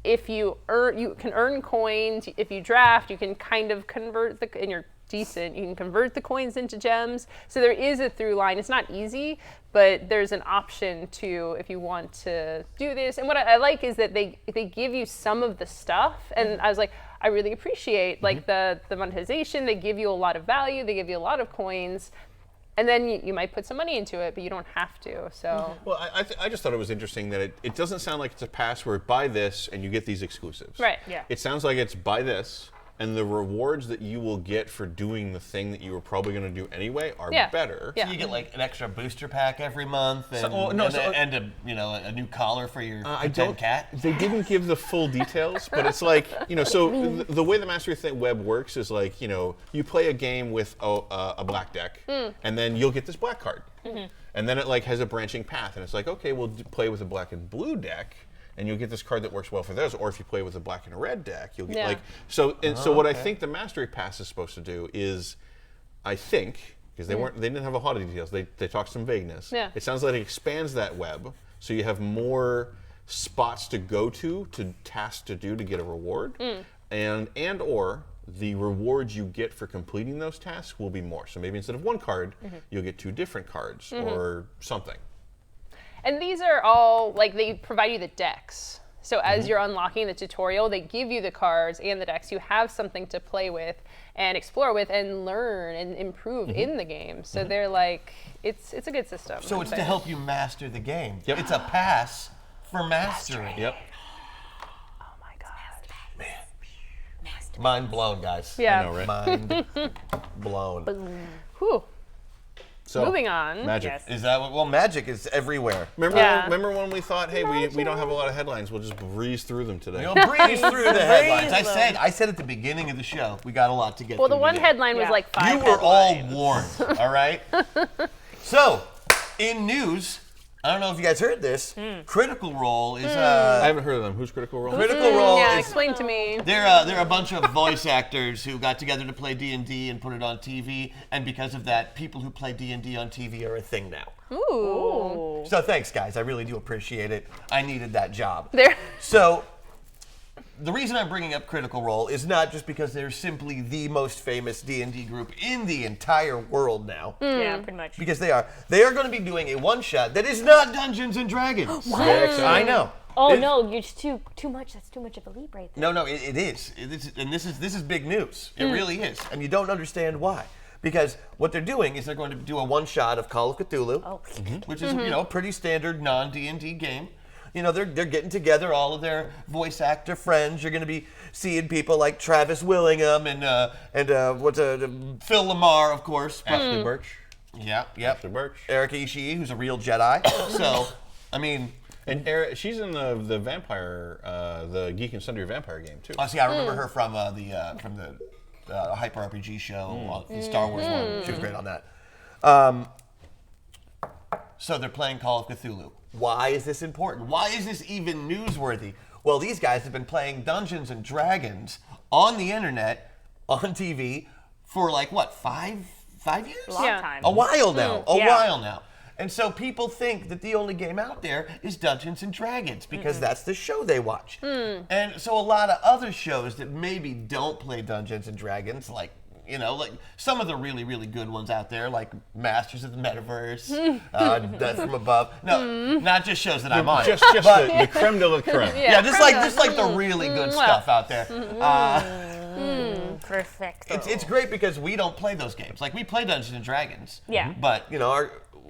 if you can earn coins. If you draft, you can kind of convert and you're decent, you can convert the coins into gems. So there is a through line. It's not easy, but there's an option to if you want to do this. And what I like is that they give you some of the stuff, and I was like, I really appreciate like the monetization. They give you a lot of value. They give you a lot of coins. And then you might put some money into it, but you don't have to. So Well, I just thought it was interesting that it doesn't sound like it's a pass where buy this and you get these exclusives. Right. Yeah. It sounds like it's buy this, and the rewards that you will get for doing the thing that you were probably going to do anyway are Yeah. better. Yeah. So you get like an extra booster pack every month, and, So- a new collar for your I pretend don't. cat. They didn't give the full details, but it's like So the way the Mastery Web works is like you play a game with a black deck, and then you'll get this black card, and then it like has a branching path, and it's like okay, we'll play with a black and blue deck. And you'll get this card that works well for those, or if you play with a black and a red deck, you'll get Yeah. so. And so what I think the Mastery Pass is supposed to do is, I think, because they didn't have a lot of details. They talked some vagueness. Yeah. It sounds like it expands that web, so you have more spots to go to tasks to do to get a reward, and or the rewards you get for completing those tasks will be more. So maybe instead of one card, you'll get 2 different cards or something. And these are all, like, they provide you the decks. So as you're unlocking the tutorial, they give you the cards and the decks. You have something to play with and explore with and learn and improve in the game. So they're like, it's a good system. So it's to help you master the game. Yep. It's a pass for mastery. Yep. Oh my god. Mind blown, guys. Yeah. I know, right? Mind blown. Whew. So Moving on. Magic. Yes. Is that what? Well, magic is everywhere. Remember, Yeah. remember when we thought, hey, we don't have a lot of headlines. We'll just breeze through them today. We'll breeze through the headlines. them. I said at the beginning of the show, we got a lot to get Well, through the one today. headline was Yeah. like 5 You were all headlines. warned, all right? So, in news, I don't know if you guys heard this. Critical Role is I haven't heard of them. Who's Critical Role? Critical Role Yeah, is explain to me. they're a bunch of voice actors who got together to play D&D and put it on TV, and because of that, people who play D&D on TV are a thing now. Ooh. So thanks, guys. I really do appreciate it. I needed that job. There. So, the reason I'm bringing up Critical Role is not just because they're simply the most famous D&D group in the entire world now, Yeah, pretty much. because they are going to be doing a one-shot that is not Dungeons and Dragons. Very exciting. I know. Oh It- no, you're just too much. That's too much of a leap right there. No, it is. And this is big news. It really is, and you don't understand why. Because what they're doing is they're going to do a one-shot of Call of Cthulhu, Oh. which is a pretty standard non-D&D game. They're getting together all of their voice actor friends. You're going to be seeing people like Travis Willingham and Phil Lamar, of course. Ashley Birch. Yep. Ashley Birch. Erica Ishii, who's a real Jedi. So, I mean, And she's in the vampire, the Geek and Sundry vampire game too. I remember her from the Hyper RPG show, the Star Wars one. She was great on that. So they're playing Call of Cthulhu. Why is this important? Why is this even newsworthy? Well, these guys have been playing Dungeons and Dragons on the internet, on TV, for like what, five years? Long Yeah. time. A while now. Yeah. While now. And so people think that the only game out there is Dungeons and Dragons because that's the show they watch. And so a lot of other shows that maybe don't play Dungeons and Dragons, like some of the really, really good ones out there, like Masters of the Metaverse, Death from Above. No, not just shows that I'm on. Just but, the creme de la creme. yeah, just like the really good stuff out there. Perfect. It's great because we don't play those games. Like we play Dungeons and Dragons. Yeah. But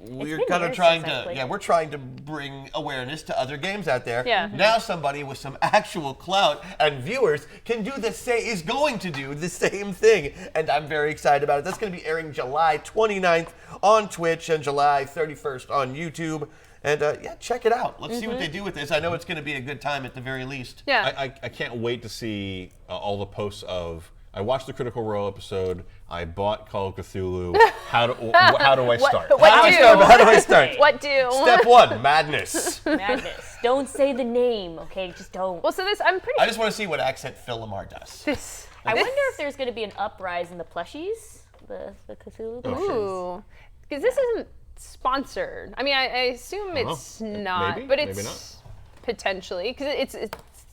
we're been kind of years trying since I to, played. we're trying to bring awareness to other games out there. Yeah. Now somebody with some actual clout and viewers can is going to do the same thing, and I'm very excited about it. That's going to be airing July 29th on Twitch and July 31st on YouTube. And check it out. Let's see what they do with this. I know it's going to be a good time at the very least. Yeah. I can't wait to see all the posts of. I watched the Critical Role episode. I bought Call of Cthulhu. How do I start? How do I start? What do? Step 1, madness. Madness. Don't say the name, okay? Just don't. Well, so this, I'm pretty I just want to see what accent Philimar does. I wonder if there's going to be an uprise in the plushies, the Cthulhu plushies. Ooh. Because this isn't sponsored. I mean, I assume it's not, Maybe, but maybe it's not. potentially, because it's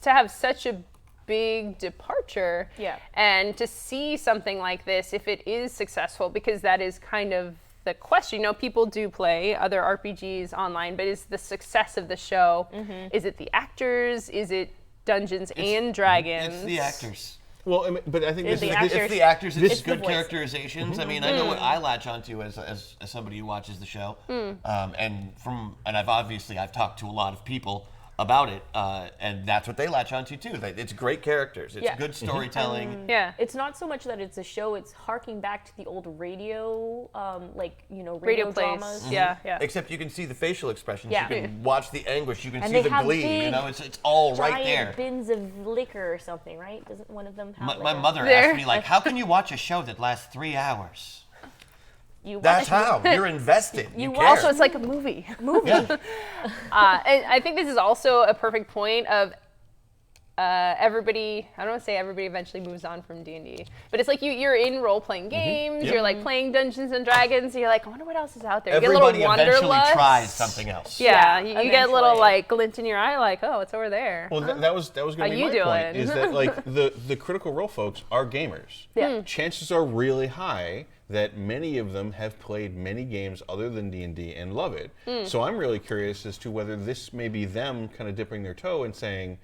to have such a big departure. Yeah. And to see something like this, if it is successful, because that is kind of the question. You know, people do play other RPGs online, but is the success of the show, is it the actors? Is it Dungeons and Dragons? It's the actors. Well, I mean, but I think It's this the is actors. It's the actors. It's the good voice. characterizations. I mean, I know what I latch onto as somebody who watches the show, and I've talked to a lot of people about it, and that's what they latch onto too. It's great characters. It's Yeah. good storytelling. Yeah. It's not so much that it's a show, it's harking back to the old radio, radio Radio plays. dramas. Yeah, yeah. Except you can see the facial expressions. Yeah. You can watch the anguish. You can And see they the have glee. big, It's all right Giant there. bins of liquor or something, right? Doesn't one of them have My like mother There. asked me, like, how can you watch a show that lasts 3 hours? You That's watch- how. You're invested. You care. Also, it's like a movie. Yeah. And I think this is also a perfect point of everybody. I don't want to say everybody eventually moves on from D&D, but it's like you're in role-playing games. Yep. You're like playing Dungeons and Dragons. And you're like, I wonder what else is out there. You Everybody get a little eventually wanderlust. tries something else. Yeah, you get a little eventually. like glint in your eye, like, oh, it's over there. Well, that was going How to be you my doing? point. Is that like the Critical Role folks are gamers? Yeah. Chances are really high that many of them have played many games other than D&D and love it. So I'm really curious as to whether this may be them kind of dipping their toe and saying,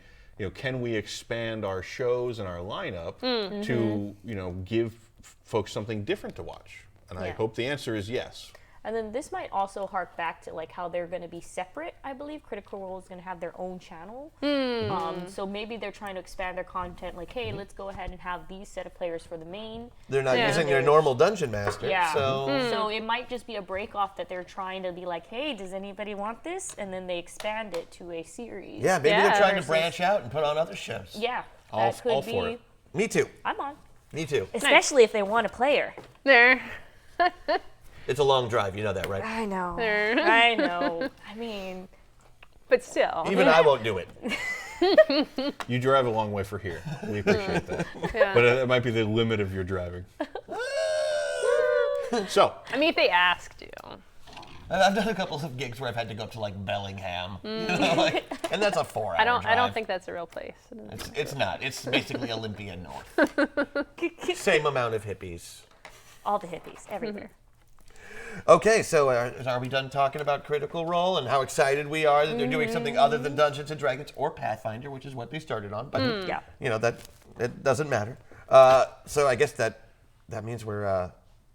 can we expand our shows and our lineup to, give folks something different to watch? And I Yeah. hope the answer is yes. And then this might also hark back to like how they're going to be separate. I believe Critical Role is going to have their own channel. So maybe they're trying to expand their content. Like, hey, let's go ahead and have these set of players for the main. They're not Yeah. using their normal dungeon master. Yeah. So So it might just be a break off that they're trying to be like, hey, does anybody want this? And then they expand it to a series. yeah, maybe Yeah, they're trying to versus- branch out and put on other shows. Yeah. All That could be. for it. Me too. I'm on. Me too. Especially if they want a player. There. It's a long drive. You know that, right? I know. There. I know. I mean, But still. Even I won't do it. You drive a long way for here. We appreciate that. Yeah. But it might be the limit of your driving. So, I mean, if they asked you. I've done a couple of gigs where I've had to go up to like Bellingham, and that's a 4-hour I don't drive. think that's a real place. It's not. It's basically Olympia North. Same amount of hippies. all the hippies, everywhere. Okay, so are we done talking about Critical Role and how excited we are that they're doing something other than Dungeons and Dragons or Pathfinder, which is what they started on? But Yeah. that it doesn't matter. So I guess that means we're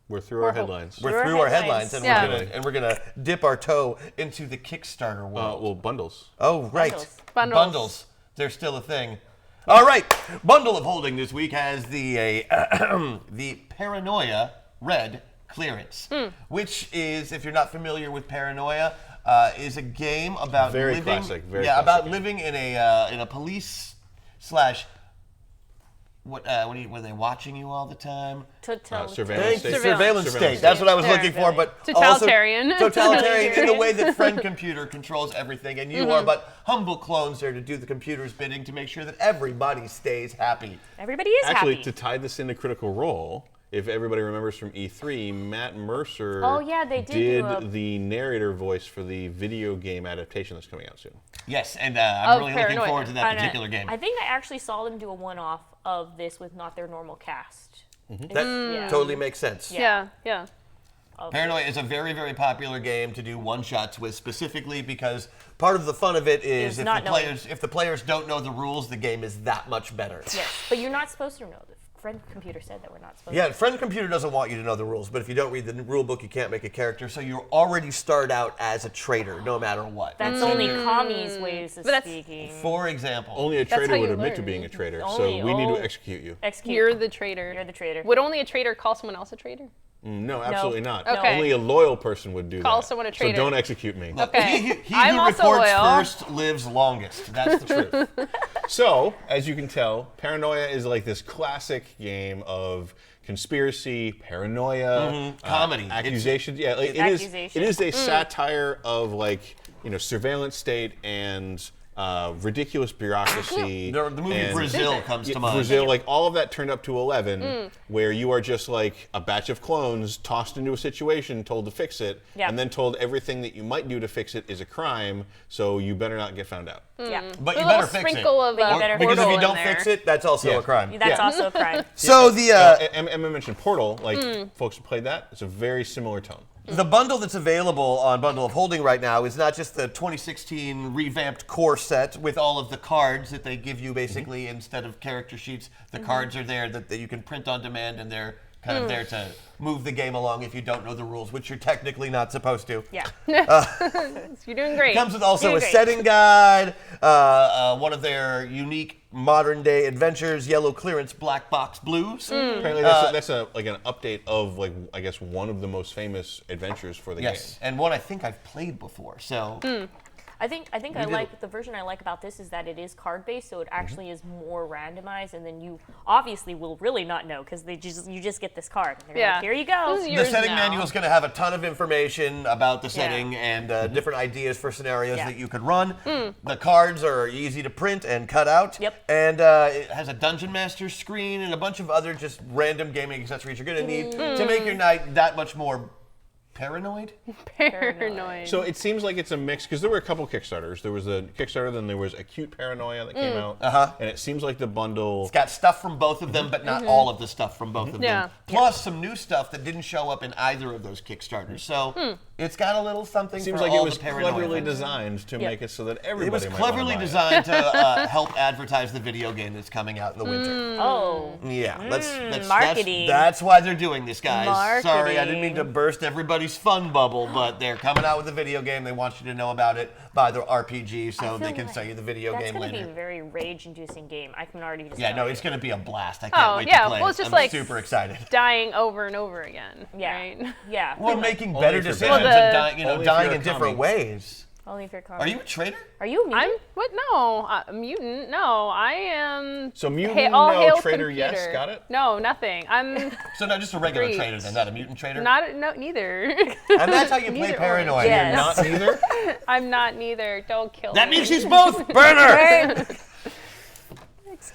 we're through our headlines. through Through our our headlines, headlines. and Yeah. we're gonna dip our toe into the Kickstarter world. Well, bundles. Oh, right. Bundles. Bundles. They're still a thing. All right. Bundle of Holding this week has the the Paranoia Red Clearance, which is, if you're not familiar with Paranoia, is a game about Very living, classic, very about classic game. living in a police slash. Were they watching you all the time? Surveillance state. Surveillance state. Surveillance That's what I was There. looking for, but Totalitarian. Also totalitarian in the way that Friend Computer controls everything, and you are but humble clones there to do the computer's bidding to make sure that everybody stays happy. Everybody is Actually, happy. to tie this into Critical Role, if everybody remembers from E3, Matt Mercer Oh, yeah, they did do a- the narrator voice for the video game adaptation that's coming out soon. Yes, and I'm really looking Paranoia. forward to that And particular game. I think I actually saw them do a one-off of this with not their normal cast. That Yeah. totally makes sense. Yeah, yeah. Paranoia is a very, very popular game to do one-shots with, specifically because part of the fun of it is not knowing. if the players don't know the rules, the game is that much better. Yes, but you're not supposed to know the friend computer said that we're not supposed Yeah, to. friend computer doesn't want you to know the rules, but if you don't read the rule book, you can't make a character. So you already start out as a traitor, no matter what. That's only Kami's ways of But that's- speaking. For example. Only a That's traitor how would you admit to learn. being a traitor, so Only- we need oh. to execute you. Execute. You're the traitor. You're the traitor. Would only a traitor call someone else a traitor? No, absolutely not. Okay. Only a loyal person would do that. Call someone a traitor. So don't execute me. Okay. He I'm who also reports loyal. first lives longest. That's the truth. So, as you can tell, Paranoia is like this classic game of conspiracy, paranoia, Comedy. accusations. Yeah, like, Accusation. it is a satire of like surveillance state and ridiculous bureaucracy. The movie and- Brazil comes to mind. Brazil, like all of that turned up to 11, where you are just like a batch of clones tossed into a situation, told to fix it, Yeah. and then told everything that you might do to fix it is a crime, so you better not get found out. Yeah. But A you little better fix it. sprinkle of But you better- Because if Portal you in don't there. fix it, that's also Yeah. a crime. That's Yeah. also a crime. So the Emma mentioned Portal, like folks who played that, it's a very similar tone. the bundle that's available on Bundle of Holding right now is not just the 2016 revamped core set with all of the cards that they give you basically instead of character sheets. The cards are there that you can print on demand, and they're kind of there to move the game along if you don't know the rules, which you're technically not supposed to. Yeah. You're doing great. Comes with also Doing a great. setting guide, one of their unique modern day adventures, yellow clearance black box blues. Apparently, that's like an update of like I guess one of the most famous adventures for the Yes, and one I think I've played before. So I think I did. like the version I like about this is that it is card based, so it actually is more randomized, and then you obviously will really not know because you just get this card. And they're Yeah. like, here you go. This is the yours setting now. manual is going to have a ton of information about the setting and different ideas for scenarios Yeah. that you could run. The cards are easy to print and cut out. Yep. And it has a Dungeon Master screen and a bunch of other just random gaming accessories you're going to need to make your night that much more paranoid. Paranoid. So it seems like it's a mix because there were a couple Kickstarters. There was a Kickstarter, then there was Acute Paranoia that came out, and it seems like the bundle. It's got stuff from both of them, but not all of the stuff from both of Yeah. them. Plus some new stuff that didn't show up in either of those Kickstarters. So it's got a little something Seems for like all it was the paranoia cleverly fans. designed to Yeah. make it so that everybody It was might wanna cleverly buy it. designed to help advertise the video game that's coming out in the winter. Oh. Yeah, that's marketing. That's why they're doing this, guys. Sorry, I didn't mean Marketing. to burst everybody's fun bubble, but they're coming out with a video game. They want you to know about it by the RPG, so they can sell you the video That's game going to be later. a very rage-inducing game. I can already just Yeah, tell no, you. it's going to be a blast. I Oh, can't wait yeah, to play well, it. it's just I'm like- super excited. Dying over and over again. Yeah. Right? Yeah. We're pretty much. making Only better if you're decisions bad. and dying, Only if dying you're a in different commie. ways. Only if you're Are you a traitor? Are you a mutant? I'm what? No, a mutant. No, I am. So mutant, all no, hail traitor, computer. yes, got it? No, nothing. I'm So not just a regular Great. traitor, then not a mutant traitor. neither. And that's how you play Neither or. Paranoia. Yes. You're not neither. I'm not neither. Don't kill That me. means she's both. Burner.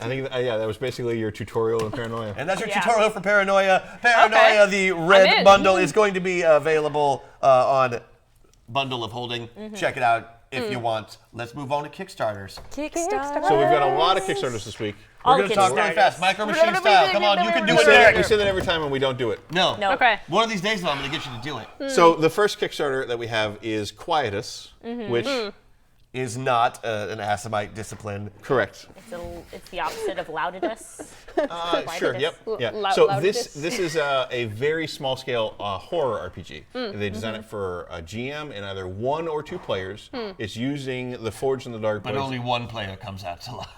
I think that was basically your tutorial in Paranoia. And that's your Yeah. tutorial for Paranoia. Paranoia, Okay. the red in. bundle, is going to be available on Bundle of Holding. Check it out if you want. Let's move on to Kickstarters. Kickstarter. So we've got a lot of Kickstarters this week. We're All going to talk really Kickstarters. fast. Micro Machine style. Come on, you can do We it, say, Derek. we say that every time and we don't do it. No. No. Okay. One of these days, though, I'm going to get you to do it. So the first Kickstarter that we have is Quietus, which Is not an Assamite discipline. correct. It's the opposite of Loudidus. Sure. Yep. Yeah. Lou- So Loudest. this is a very small scale horror RPG. They designed it for a GM and either 1 or 2 players. It's using the Forge in the Dark. But Place. only one player comes out alive.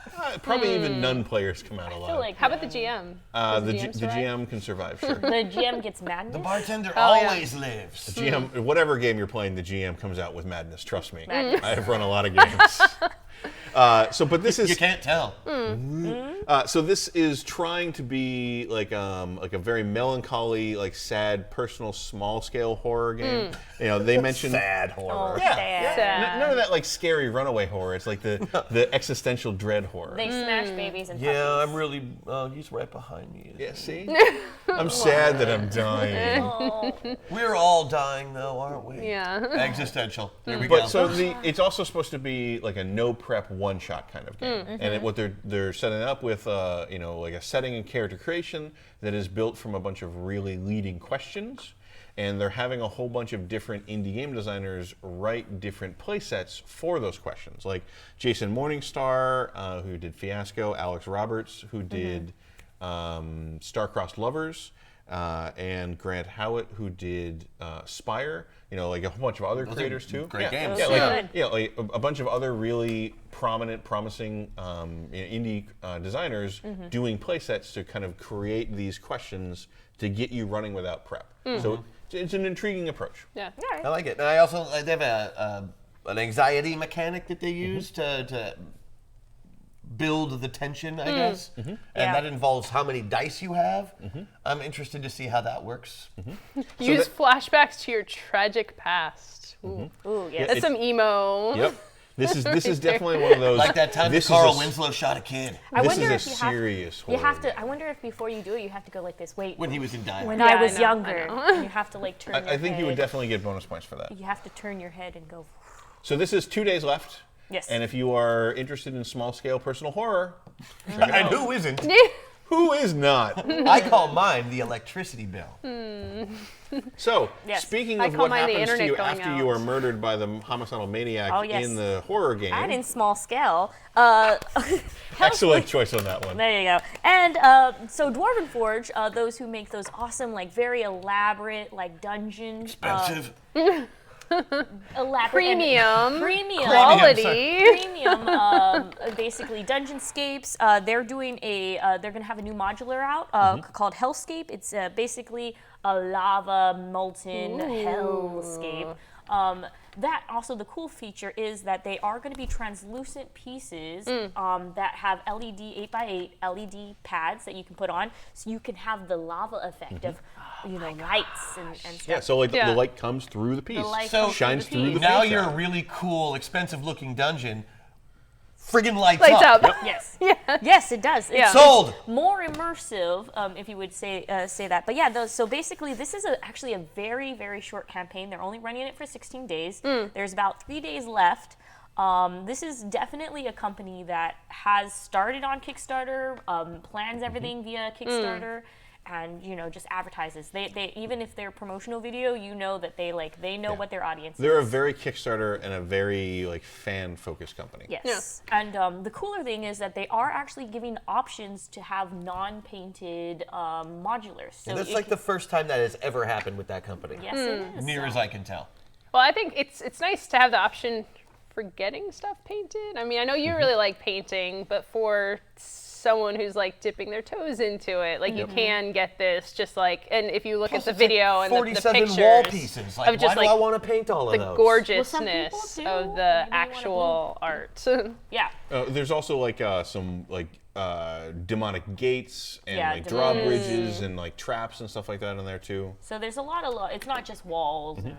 Probably even none players come out alive. I feel like How about the GM? Does the GM survive? GM can survive. Sure. the GM gets madness. The bartender Oh, yeah. always lives. GM, whatever game you're playing, the GM comes out with madness. Trust me, Madness. I have run a lot of games. But this You is can't tell. so this is trying to be like a very melancholy, like sad, personal, small scale horror game. You know, they mentioned Sad horror. Oh, Yeah. sad. Sad. none of that like scary runaway horror. It's like the existential dread horror. They smash babies and Yeah, puppies. I'm really. He's right behind me. Yeah, see, I'm sad that I'm dying. We're all dying, though, aren't we? Yeah. Existential. There we go. But so it's also supposed to be like a no prep one shot kind of game, and what they're setting up with like a setting and character creation that is built from a bunch of really leading questions, and they're having a whole bunch of different indie game designers write different play sets for those questions, like Jason Morningstar, who did Fiasco, Alex Roberts, who did Star-Crossed Lovers, and Grant Howitt, who did Spire. Like a whole bunch of other creators too. Great games. Like a bunch of other really promising indie designers doing play sets to kind of create these questions to get you running without prep. So it's an intriguing approach. Yeah. I like it. And I also they have an anxiety mechanic that they use to build the tension, I guess. And that involves how many dice you have. I'm interested to see how that works. Use flashbacks to your tragic past. Ooh, yes. That's some emo. Yep. This is definitely one of those. Like that time that Carl Winslow shot a kid. This is a serious horror. You have to. I wonder if before you do it, you have to go like this. Wait. When he was in Dine. When Yeah, I was I know, younger, I know. and you have to like turn. I think you would definitely get bonus points for that. You have to turn your head and go. So this is 2 days left. Yes. And if you are interested in small-scale personal horror, And who isn't? who is not? I call mine the electricity bill. So, Yes. speaking I of call what mine the happens to internet you going after you out. are murdered by the homicidal maniac Oh, yes. in the horror game. And in small scale. Excellent choice on that one. There you go. And so Dwarven Forge, those who make those awesome, like very elaborate, like dungeon. Expensive. Elaborate. Premium. Premium. Quality. Premium, basically Dungeonscapes. They're doing they're gonna have a new modular out called Hellscape. It's basically a lava molten hellscape. That also, the cool feature is that they are going to be translucent pieces that have LED 8x8 LED pads that you can put on, so you can have the lava effect of lights and stuff. Yeah, so like the light comes through the piece. The light So comes shines through through piece. the Now piece you're out. a really cool, expensive-looking dungeon. Friggin' lights Lights up. up. Yes. Yes, it does. Yeah. Sold. More immersive, if you would say that. But yeah, so basically, this is actually a very, very short campaign. They're only running it for 16 days. There's about 3 days left. This is definitely a company that has started on Kickstarter, plans everything via Kickstarter, and just advertises. They even if they're promotional video, that they know what their audience They're a is. very Kickstarter and a very fan-focused company. Yes. And the cooler thing is that they are actually giving options to have non-painted modulars. So And that's it like can- the first time that has ever happened with that company. Yes, it is. Near as I can tell. Well, I think it's nice to have the option for getting stuff painted. I mean, I know you really like painting, but for someone who's like dipping their toes into it, like you can get this just like, and if you look at the video and the 47 pictures wall pieces. Like, of just why do I like want to paint all of the those? gorgeousness Well, some people do. of Maybe the you wanna actual art. Yeah. There's also like some like demonic gates and Yeah, like drawbridges and like traps and stuff like that in there too. So there's a lot of it's not just walls and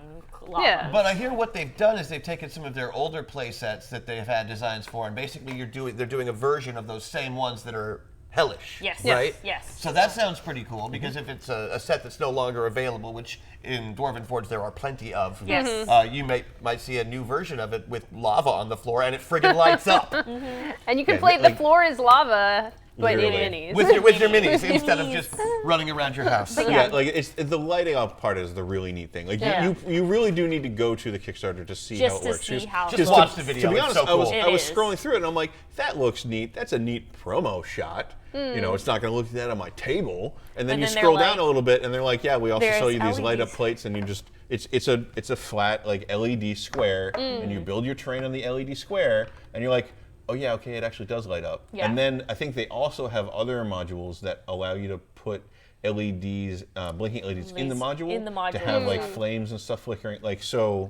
lava. Yeah. But I hear what they've done is they've taken some of their older play sets that they've had designs for, and basically they're doing a version of those same ones that are hellish. Yes. Right? Yes. So that sounds pretty cool, because if it's a set that's no longer available, which in Dwarven Forge there are plenty of, Yes. you might see a new version of it with lava on the floor, and it friggin' lights up. And you can Yeah, play like- the floor is lava, but in Literally. minis. with your minis instead of just running around your house. Yeah, like it's the lighting up part is the really neat thing. Like Yeah. you really do need to go to the Kickstarter to see Just how it to works. see how- Just 'cause watch the video, To be it's honest, so cool. I was It is. scrolling through it and I'm like, that looks neat. That's a neat promo shot. It's not going to look like that on my table. And then And you then they're scroll down like, a little bit and they're like, yeah, we also "There's sell you these light up LEDs." plates, and you just it's a flat like LED square, and you build your terrain on the LED square, and you're like, oh yeah, okay, it actually does light up. Yeah. And then I think they also have other modules that allow you to put LEDs, blinking LEDs in the module, in the to module. have like flames and stuff flickering. Like so,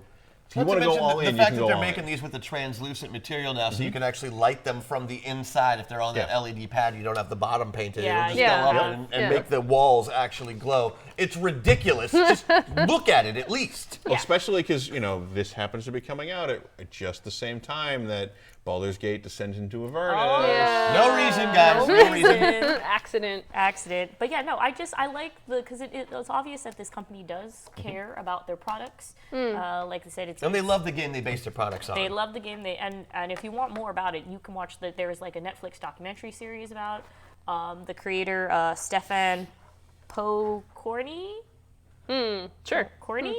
if you Not want to go mention all the in, you fact can that go they're all making in. these with the translucent material now, so you can actually light them from the inside. If they're on that Yeah. LED pad, you don't have the bottom painted. Yeah, It'll just yeah. go up Yeah. and make the walls actually glow. It's ridiculous. Just look at it at least. Well, especially because this happens to be coming out at just the same time that Baldur's Gate descends into Avernus. Oh, yeah. No reason, guys. No reason. Accident. But yeah, no, I like because it's obvious that this company does care about their products. Like I said, it's And they love the game they base their products on. they love the game. And if you want more about it, you can watch there's like a Netflix documentary series about the creator Stefan Pokorny. Sure. Corny?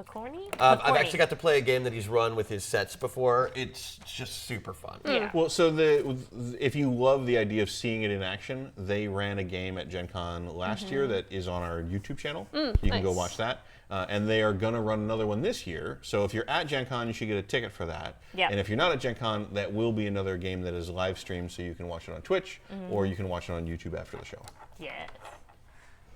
Corny? I've actually got to play a game that he's run with his sets before. It's just super fun. Yeah. Well, so if you love the idea of seeing it in action, they ran a game at Gen Con last year that is on our YouTube channel. You can go watch that. And they are going to run another one this year. So if you're at Gen Con, you should get a ticket for that. Yeah. And if you're not at Gen Con, that will be another game that is live streamed, so you can watch it on Twitch or you can watch it on YouTube after the show. Yes.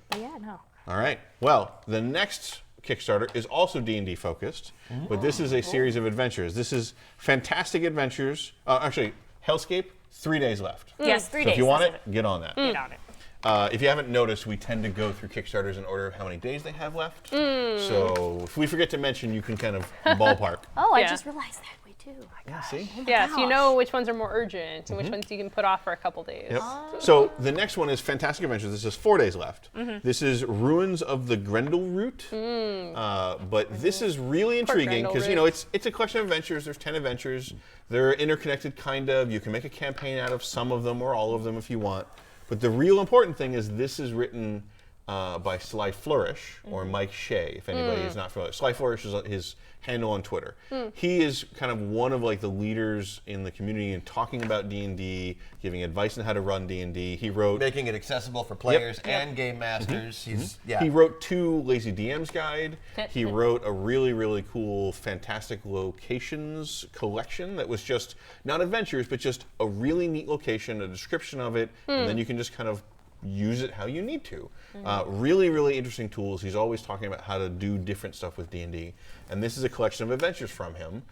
But yeah, no. All right. Well, the next Kickstarter is also D&D focused, but this is a series of adventures. This is Fantastic Adventures. Actually, Hellscape, 3 days left. Yes, 3 So days. if you want that's it, get on that. Get on it. If you haven't noticed, we tend to go through Kickstarters in order of how many days they have left. So if we forget to mention, you can kind of ballpark. Oh, I Yeah. just realized that way too. Yeah, see? Yeah, so you gosh. know which ones are more urgent and which ones you can put off for a couple days. Yep. So the next one is Fantastic Adventures. This is 4 days left. This is Ruins of the Grendel Route. But this is really intriguing Grendel because, Route. it's a collection of adventures. There's 10 adventures. They're interconnected, kind of. You can make a campaign out of some of them or all of them if you want. But the real important thing is this is written by Sly Flourish, or Mike Shea, if anybody is not familiar. Sly Flourish is his handle on Twitter. He is kind of one of the leaders in the community in talking about D&D, giving advice on how to run D&D. He wrote Making it accessible for players and game masters. He wrote 2 Lazy DM's Guide. He wrote a really, really cool Fantastic Locations collection that was just not adventures, but just a really neat location, a description of it, and then you can just kind of use it how you need to. Really, really interesting tools. He's always talking about how to do different stuff with D&D, and this is a collection of adventures from him.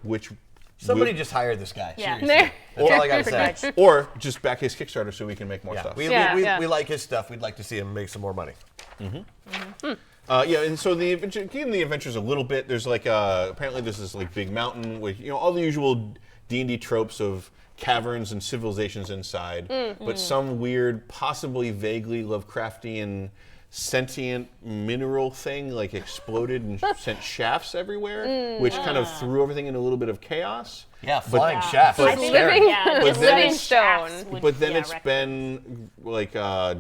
Which Somebody just hired this guy. Yeah. Seriously. That's all I gotta Pretty say. much. or just back his Kickstarter so we can make more Yeah. stuff. We like his stuff. We'd like to see him make some more money. And so getting the adventures a little bit. There's apparently this is big mountain with all the usual D&D tropes of caverns and civilizations inside, but some weird, possibly vaguely Lovecraftian sentient mineral thing exploded and sent shafts everywhere, which kind of threw everything in a little bit of chaos. Yeah, flying shafts. but- That's scary. Yeah, But just then living it's- shafts would- But then yeah, it's wreck been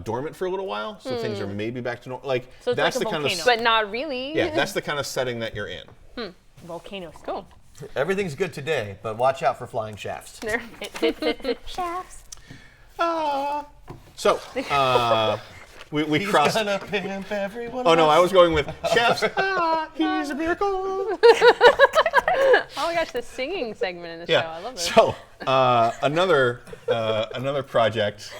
dormant for a little while, so things are maybe back to normal. So it's that's like a the kind of volcano. But not really. that's the kind of setting that you're in. volcanoes. Cool. Everything's good today, but watch out for flying shafts. There. Shafts. So we He's crossed. gonna pimp everyone. Oh no, else. I was going with chefs. He's a miracle. Oh my gosh, the singing segment in the show. I love this. So another project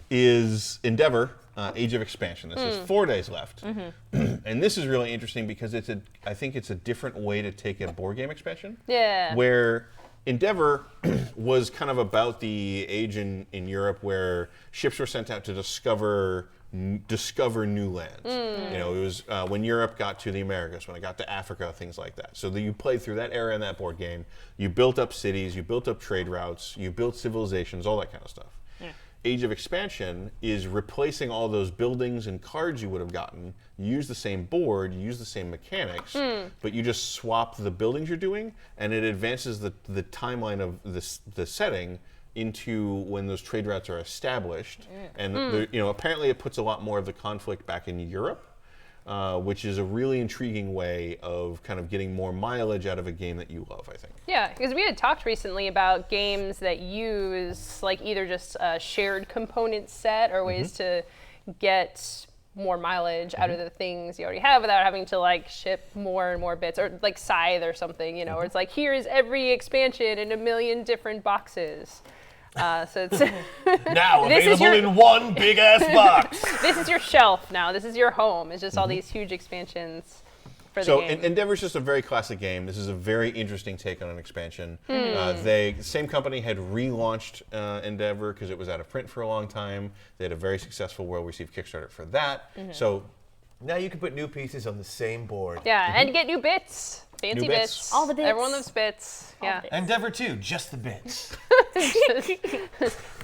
is Endeavor, Age of Expansion. This is 4 days left, and this is really interesting because I think it's a different way to take a board game expansion. Yeah. Where Endeavor was kind of about the age in Europe where ships were sent out to discover new lands. It was when Europe got to the Americas, when it got to Africa, things like that. So you played through that era in that board game. You built up cities, you built up trade routes, you built civilizations, all that kind of stuff. Age of Expansion is replacing all those buildings and cards you would have gotten. You use the same board, you use the same mechanics, but you just swap the buildings you're doing, and it advances the timeline of the setting into when those trade routes are established. And apparently it puts a lot more of the conflict back in Europe, which is a really intriguing way of kind of getting more mileage out of a game that you love, I think. Yeah, because we had talked recently about games that use either just a shared component set or ways to get more mileage out of the things you already have without having to ship more and more bits, or Scythe or something, where it's here is every expansion in a million different boxes. So it's Now This is available your- in one big ass box. this is your shelf now. This is your home. It's just all these huge expansions for the So game. Endeavor's just a very classic game. This is a very interesting take on an expansion. The same company had relaunched Endeavor because it was out of print for a long time. They had a very successful, well-received Kickstarter for that. So Now you can put new pieces on the same board. Yeah, and get new bits. Fancy New bits. All the bits. Everyone loves bits. Yeah. bits. Endeavor 2, just the bits.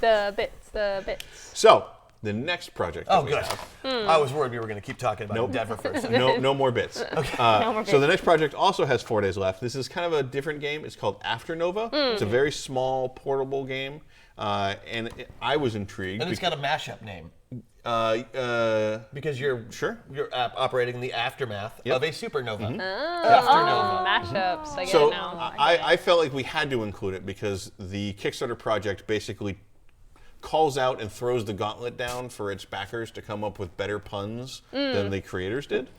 The bits. So the next project that Oh, we good. have, I was worried we were going to keep talking about Endeavor for a second. no more bits. No more So the next project also has 4 days left. This is kind of a different game. It's called After Nova. It's a very small, portable game. I was intrigued. And it's got a mashup name. Because you're operating the aftermath of a supernova. Mashups. I get So it now. I felt like we had to include it because the Kickstarter project basically calls out and throws the gauntlet down for its backers to come up with better puns than the creators did.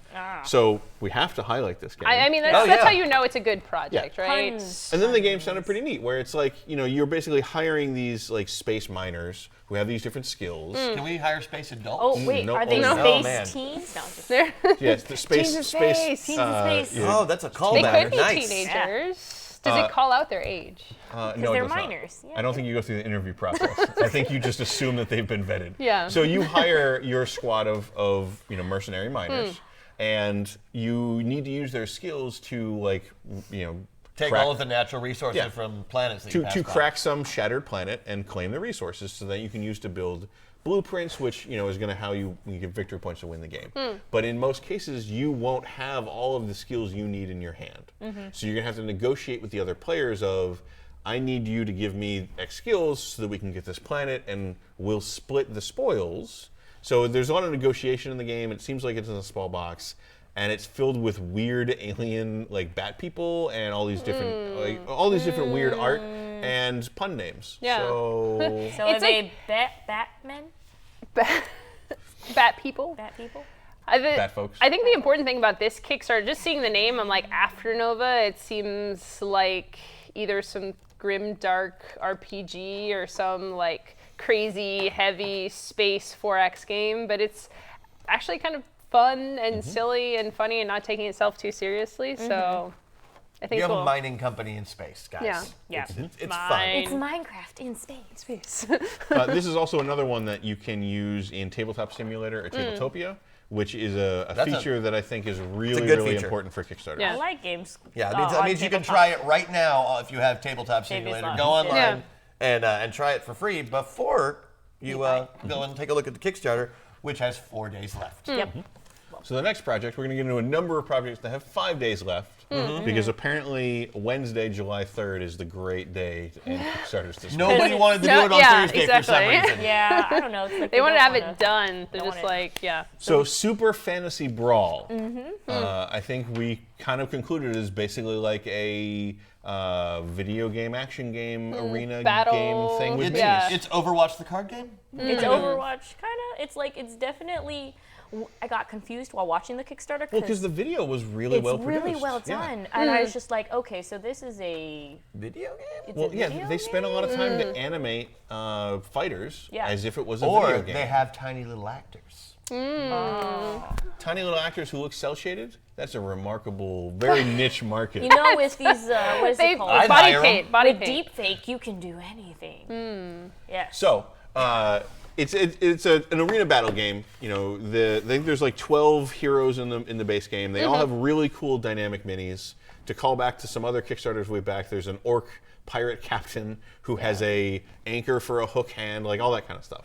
So we have to highlight this game. I mean, that's how you know it's a good project, right? Puns. And then the game sounded pretty neat, where it's like, you're basically hiring these like space miners who have these different skills. Can we hire space adults? Oh wait, No, are they oh, no, space man. teens? No, I'm just They're- Yes, the space. Teens in space. Teens in space. Oh, that's a They callback. could be Nice. teenagers. Does it call out their age? No, it they're does not. minors. Yeah. I don't think you go through the interview process. I think you just assume that they've been vetted. Yeah. So you hire your squad of mercenary miners, and you need to use their skills to Take crack- all of the natural resources Yeah. from planets that you pass to by. crack some shattered planet and claim the resources so that you can use to build blueprints, which is going to how you get victory points to win the game. But in most cases, you won't have all of the skills you need in your hand. So you're going to have to negotiate with the other players of, I need you to give me X skills so that we can get this planet, and we'll split the spoils. So there's a lot of negotiation in the game. It seems like it's in a small box. And it's filled with weird alien bat people and all these different weird art and pun names. Yeah. So It's are like- they Batmen? Bat people. Bat people? Bat folks. I think the important thing about this Kickstarter, just seeing the name, I'm like, Afternova, it seems like either some grim dark RPG or some crazy heavy space 4X game, but it's actually kind of fun and silly and funny and not taking itself too seriously. So I think You have cool. a mining company in space, guys. Yeah. Yeah. It's Mine. fun. It's Minecraft in space. This is also another one that you can use in Tabletop Simulator or Tabletopia, which is a That's feature that I think is really, good really feature. important for Kickstarter. Yeah. I like games. Yeah, on that means you can tabletop. try it right now if you have Tabletop Save me Simulator. some. Go online Yeah. and try it for free before you go and take a look at the Kickstarter, which has 4 days left. Yep. So the next project, we're going to get into a number of projects that have 5 days left, because apparently Wednesday, July 3rd is the great day to end Kickstarters this week. Nobody wanted to do No, it on yeah, Thursday for some exactly. reason. Yeah, I don't know. It's like They wanted to have don't it done. They're don't just want like, yeah. So Super Fantasy Brawl, I think we kind of concluded is basically like a video game, action game, arena battle, game thing with yeah. minis. It's Overwatch the card game? It's Overwatch, kind of. It's definitely. I got confused while watching the Kickstarter Well, because the video was really well produced. really well Yeah. done, and I was just like, okay, so this is a. Video game? It's Well, a yeah, video they spent a lot of time game? to animate fighters Yeah. as if it was a Or video game. they have tiny little actors. Tiny little actors who look cell shaded. That's a remarkable, very niche market. You know, with these, what is They it called? I'd body hire 'em. paint, body With paint. deepfake, you can do anything. Yes. So, it's an arena battle game. I think there's like 12 heroes in the base game. They all have really cool dynamic minis. To call back to some other Kickstarters way back, there's an orc pirate captain who has a anchor for a hook hand, like all that kind of stuff.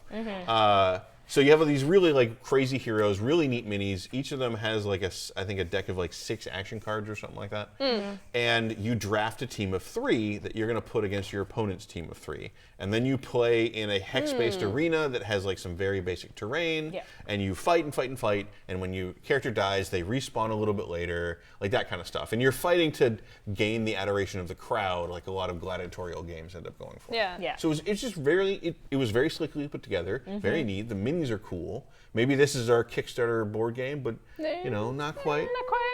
So you have these really crazy heroes, really neat minis. Each of them has I think a deck of 6 action cards or something like that. And you draft a team of 3 that you're going to put against your opponent's team of 3. And then you play in a hex-based arena that has some very basic terrain. Yeah. And you fight and fight and fight. And when your character dies, they respawn a little bit later, like that kind of stuff. And you're fighting to gain the adoration of the crowd, like a lot of gladiatorial games end up going for. Yeah. Yeah. So it's just it was very slickly put together, very neat. The minis are cool. Maybe this is our Kickstarter board game, but not quite. Not quite.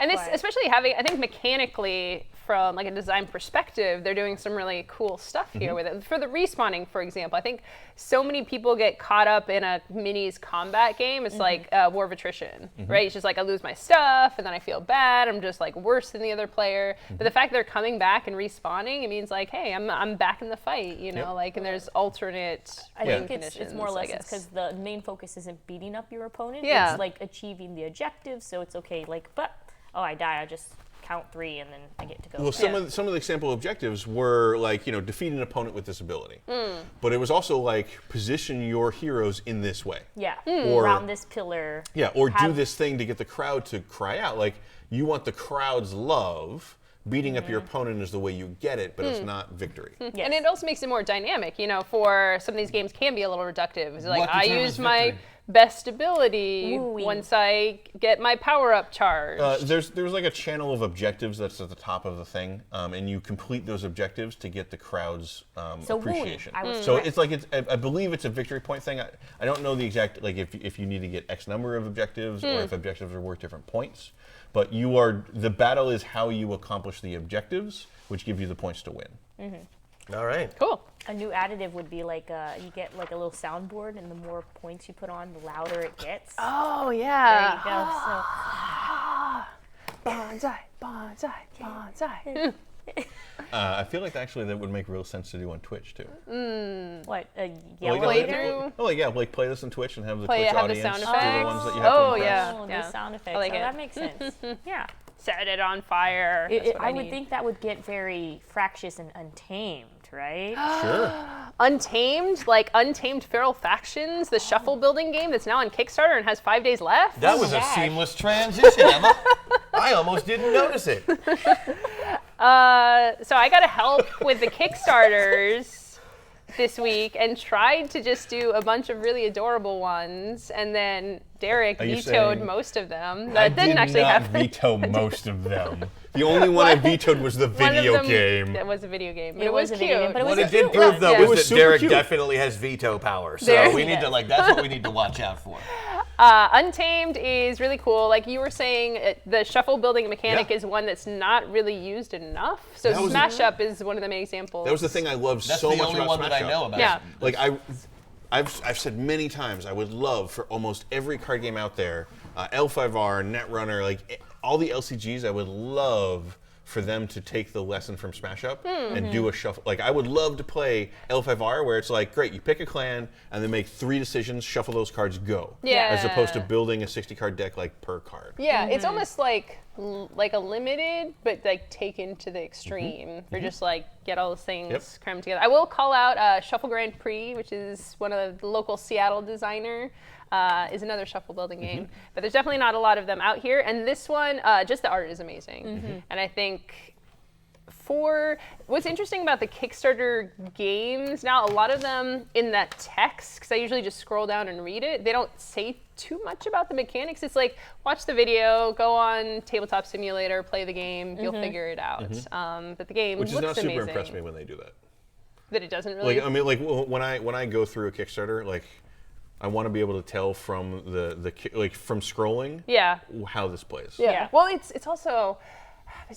And this, quite. especially having, I think mechanically, from a design perspective, they're doing some really cool stuff here with it. For the respawning, for example, I think so many people get caught up in a minis combat game. It's like War of Attrition, right? It's just I lose my stuff, and then I feel bad. I'm just worse than the other player. But the fact they're coming back and respawning, it means hey, I'm back in the fight, and there's alternate I win think it's conditions, more or I less guess. because the main focus isn't beating up your opponent. Yeah. It's achieving the objective, so it's okay. I die, I just count 3 and then I get to go. Well, some of the example objectives were defeat an opponent with this ability, but it was also position your heroes in this way. Yeah. Or- Around this pillar. Yeah, or do Have- this thing to get the crowd to cry out. You want the crowd's love. Beating up your opponent is the way you get it, but it's not victory. Yes. And it also makes it more dynamic, for some of these games can be a little reductive. It's What I determines use my victory? best ability Ooh-wee. once I get my power-up charge. There's like a channel of objectives that's at the top of the thing, and you complete those objectives to get the crowd's So wooey. appreciation. I was So correct. it's like I believe it's a victory point thing. I don't know the exact like if you need to get X number of objectives or if objectives are worth different points, but the battle is how you accomplish the objectives, which give you the points to win. All right. Cool. A new additive would be like you get like a little soundboard, and the more points you put on, the louder it gets. Oh, There yeah. you go. So Bonsai, bonsai, bonsai. I feel like actually that would make real sense to do on Twitch too. what? Well, Yellow like, Playthrough? oh yeah, like play this on Twitch and have the Play it, Twitch have the audience sound do the effects. ones that you have Oh, to impress. yeah. The sound effects. I like Oh, it. that makes sense. Yeah. Set it on fire. That's what I I would need. think that would get very fractious and untamed, right? Sure. Untamed, like Untamed Feral Factions, the shuffle building game that's now on Kickstarter and has 5 days left. That was a gosh. seamless transition, Emma. I almost didn't notice it. So I got to help with the Kickstarters this week and tried to just do a bunch of really adorable ones, and then Derek Are you vetoed saying- most of them. I That didn't did actually not happen. veto most of them. The only one I vetoed was the One of video them- game. That was a video game. But It was a cute. video game, but it was What a it did cute prove, one. though, Yeah. It was was that super Derek cute. definitely has veto power. So There we he need to, does. like, that's what we need to watch out for. Untamed is really cool. Like you were saying, the shuffle building mechanic Yeah. is one that's not really used enough. So That was Smash Up is one of the many examples. That was the thing I loved That's so the much only about one Smash that I Up. know about. Yeah. Like I've said many times, I would love for almost every card game out there, L5R, Netrunner, like all the LCGs, I would love for them to take the lesson from Smash Up and do a shuffle. Like I would love to play L5R where it's like, great, you pick a clan and then make 3 decisions, shuffle those cards, go. Yeah. As opposed to building a 60 card deck like per card. Yeah, it's almost like a limited, but like taken to the extreme for just like get all those things Yep. crammed together. I will call out Shuffle Grand Prix, which is one of the local Seattle designer. Is another shuffle building game, but there's definitely not a lot of them out here. And this one, just the art is amazing. And I think for what's interesting about the Kickstarter games now, a lot of them in that text, because I usually just scroll down and read it, they don't say too much about the mechanics. It's like, watch the video, go on Tabletop Simulator, play the game, you'll figure it out. But the game Which is looks not super amazing. impressed me when they do that. That it doesn't really. Like I mean, like when I go through a Kickstarter, like I want to be able to tell from the like from scrolling, yeah. how this plays. Yeah. Well, it's also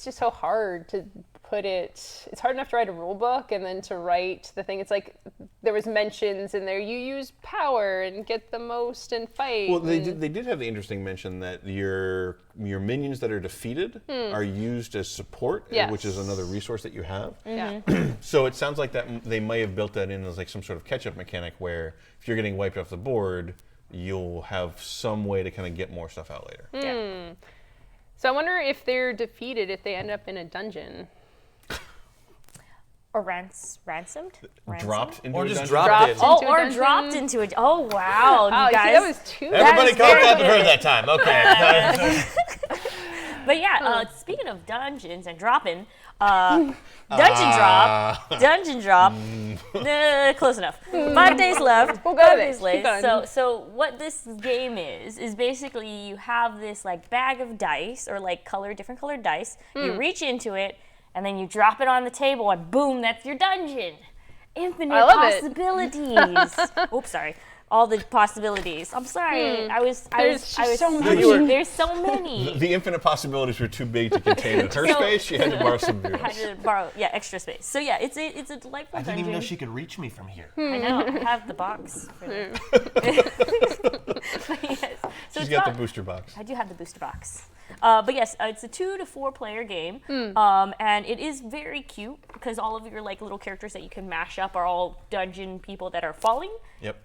just so hard to put it. It's hard enough to write a rule book and then to write the thing. It's like there was mentions in there. You use power and get the most and fight. Well, they did have the interesting mention that your minions that are defeated are used as support, Yes. which is another resource that you have. Yeah. So it sounds like that they may have built that in as like some sort of catch-up mechanic where if you're getting wiped off the board, you'll have some way to kind of get more stuff out later. Yeah. So I wonder if they're defeated if they end up in a dungeon. Or ransomed? Dropped into Or a just dungeon. dropped in. Oh, into a or dungeon. dropped into it. Oh, wow, Oh, you see, guys. that was too. Everybody is caught very that and heard good. that time. Okay. But yeah, speaking of dungeons and dropping, dungeon drop, close enough. 5 days left. We'll go 5 with days it. left. Keep going. So what this game is basically you have this like bag of dice or like different colored dice. You reach into it and then you drop it on the table and boom, that's your dungeon. Infinite I love it. possibilities. Oops, sorry. All the possibilities. I'm sorry. I was There's I was so many. There's so many. The infinite possibilities were too big to contain in her So- space. She had to borrow some viewers. Had to borrow, extra space. So yeah, it's a delightful I didn't dungeon. even know she could reach me from here. I know. I have the box for that. But yes. So She's it's got not- the booster box. I do have the booster box. But yes, it's a 2 to 4 player game, and it is very cute because all of your like little characters that you can mash up are all dungeon people that are falling. Yep.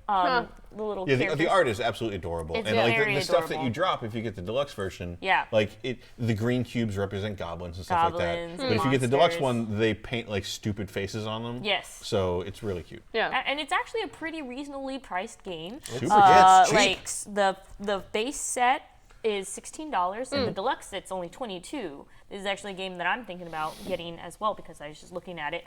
The little Yeah, characters. the art is absolutely adorable, It's and like very the stuff that adorable. you drop if you get the deluxe version. Yeah. Like the green cubes represent goblins and stuff Goblins, like that. But if you get the deluxe monsters. one, they paint like stupid faces on them. Yes. So it's really cute. Yeah. And it's actually a pretty reasonably priced game. Super. Uh, It's cheap. like the base set is $16 and the deluxe set's only $22. This is actually a game that I'm thinking about getting as well because I was just looking at it.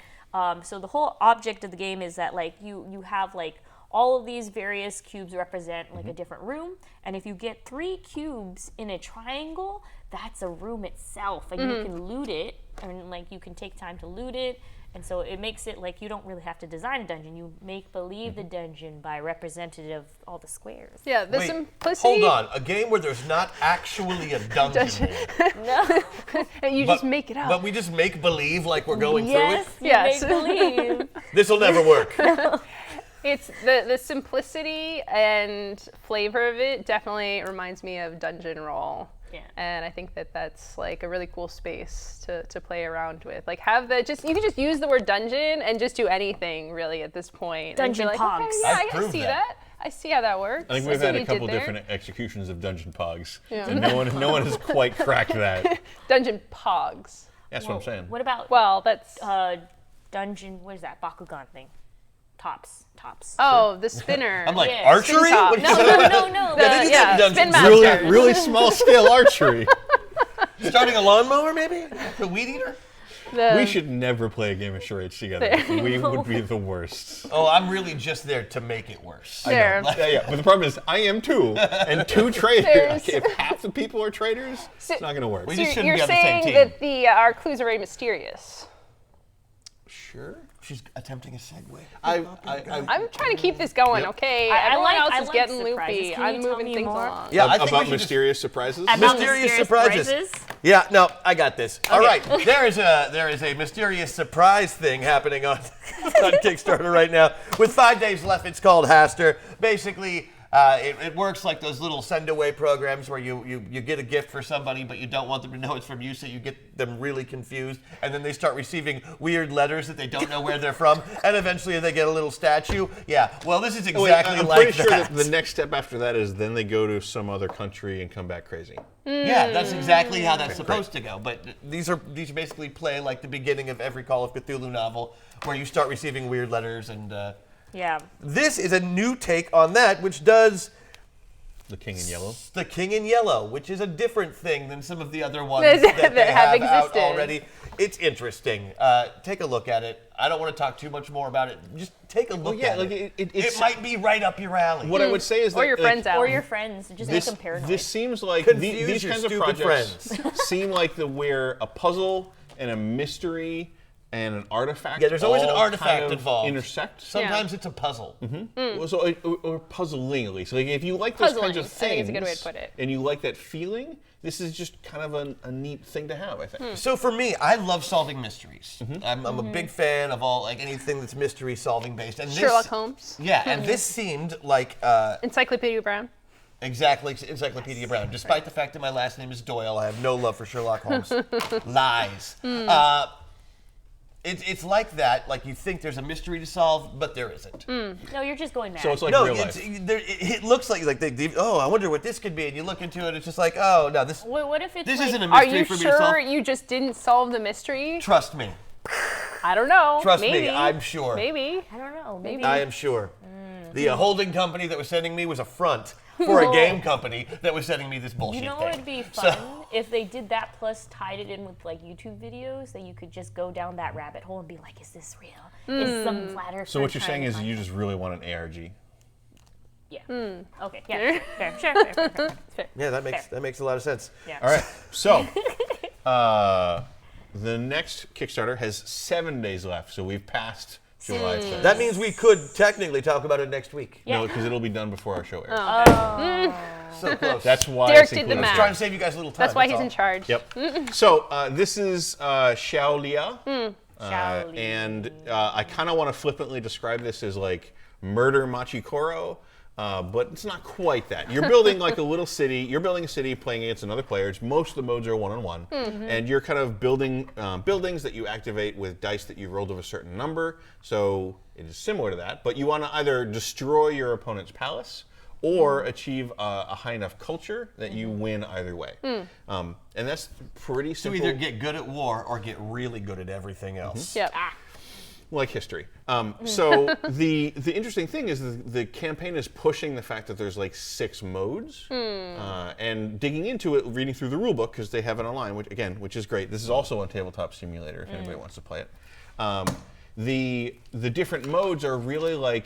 So the whole object of the game is that like you have like all of these various cubes represent like a different room, and if you get 3 cubes in a triangle, that's a room itself, and you can loot it, and like you can take time to loot it. And so it makes it like you don't really have to design a dungeon. You make believe the dungeon by representative of all the squares. Yeah, the Wait, simplicity. hold on. A game where there's not actually a dungeon. No. And you just make it up. But we just make believe like we're going Yes, through it? you Yes. make believe. This will never work. It's the simplicity and flavor of it definitely reminds me of Dungeon Roll. Yeah. And I think that that's like a really cool space to play around with. Like have the you can just use the word dungeon and just do anything really at this point. And be Dungeon like, pogs. okay, yeah, I've I proved see that. that. I see how that works. I think I we've see had what a he couple did there. different executions of Dungeon Pogs, Yeah. and no one has quite cracked that. Dungeon Pogs. That's what I'm saying. What about Well, that's dungeon? What is that? Bakugan thing? Tops. oh, the spinner. I'm like, Yeah. archery? Spin top. What did you No, say? no. they do that in yeah, Spin Dungeons. Master. Really, really small scale archery. Starting a lawnmower, maybe? The weed eater? We should never play a game of charades together. We would be the worst. Oh, I'm really just there to make it worse. There. Yeah, but the problem is I am too, and 2 traders. There's- If half the people are traders, it's not going to work. We So just shouldn't you're be on the same saying team. that our clues are very mysterious. Sure. She's attempting a segue. I'm trying to keep this going, Yep. okay? I Everyone like- else I is like getting surprises. loopy. Can I'm you tell moving me things more? along. Yeah, I think we About should just- mysterious surprises. About Mysterious surprises. prizes? Yeah, no, I got this. All right, there is a mysterious surprise thing happening on Kickstarter right now. With 5 days left, it's called Haster. Basically, it works like those little send-away programs where you get a gift for somebody, but you don't want them to know it's from you, so you get them really confused, and then they start receiving weird letters that they don't know where they're from, and eventually they get a little statue. Yeah, well, this is exactly I'm like pretty sure that. that the next step after that is then they go to some other country and come back crazy. Yeah, that's exactly how that's supposed to go. But these basically play like the beginning of every Call of Cthulhu novel, where you start receiving weird letters, and Yeah. this is a new take on that, which does The King in Yellow. the King in Yellow, which is a different thing than some of the other ones That that they have have out existed. already. It's interesting. Take a look at it. I don't want to talk too much more about it. Just take a look yeah, at like it. it's- It might be right up your alley. What I would say is Or that your like, friends out. Or your friends. Just make them paranoid. This seems like Confuse these your kinds of stupid projects seem like where a puzzle and a mystery and an artifact. Yeah, there's always an all artifact kind of involved. Intersect. Sometimes it's a puzzle. Well, so, or puzzling at least. Like if you like those kinds of Puzzling, I things, think it's a good way to put it. and you like that feeling, this is just kind of a neat thing to have, I think. So for me, I love solving mysteries. I'm a big fan of anything that's mystery solving based. And Sherlock Holmes. Yeah, and this seemed like Encyclopedia Brown. exactly Encyclopedia Brown. Despite the fact that my last name is Doyle, I have no love for Sherlock Holmes. Lies. It's like that. Like you think there's a mystery to solve, but there isn't. No, you're just going mad. So it's like No, real it's, life. it looks like oh, I wonder what this could be, and you look into it, it's just like, oh no, this What if it's this like, isn't a Are mystery you for me to solve. sure you just didn't solve the mystery? Trust me. I don't know. Trust Maybe. me, I'm sure. Maybe. I don't know. Maybe. I am sure. The holding company that was sending me was a front for a game company that was sending me this bullshit You know thing. what would be So- fun if they did that plus tied it in with like YouTube videos that you could just go down that rabbit hole and be like, is this real? Is some flat earther So what you're trying saying to is you find- just really want an ARG. Yeah. Okay. Yeah. Fair. Yeah, that makes a lot of sense. Yeah. All right. So the next Kickstarter has 7 days left, so we've passed July 3rd. That means we could technically talk about it next week. No, because it'll be done before our show airs. So close. That's why Derek it's did the included. math. trying to save you guys a little time. That's why he's all. in charge. Yep. So this is Xiaolia. Shaoli. And I kind of want to flippantly describe this as like murder Machikoro, but it's not quite that. You're building like a little city. You're building a city playing against another players. Most of the modes are one-on-one. And you're kind of building buildings that you activate with dice that you rolled of a certain number. So it is similar to that. But you want to either destroy your opponent's palace or achieve a high enough culture that you win either way. And that's pretty So simple. either get good at war or get really good at everything else. Yep. Like history. So the interesting thing is the campaign is pushing the fact that there's like 6 modes, and digging into it, reading through the rulebook because they have it online, which is great. This is also on Tabletop Simulator if anybody wants to play it. The different modes are really like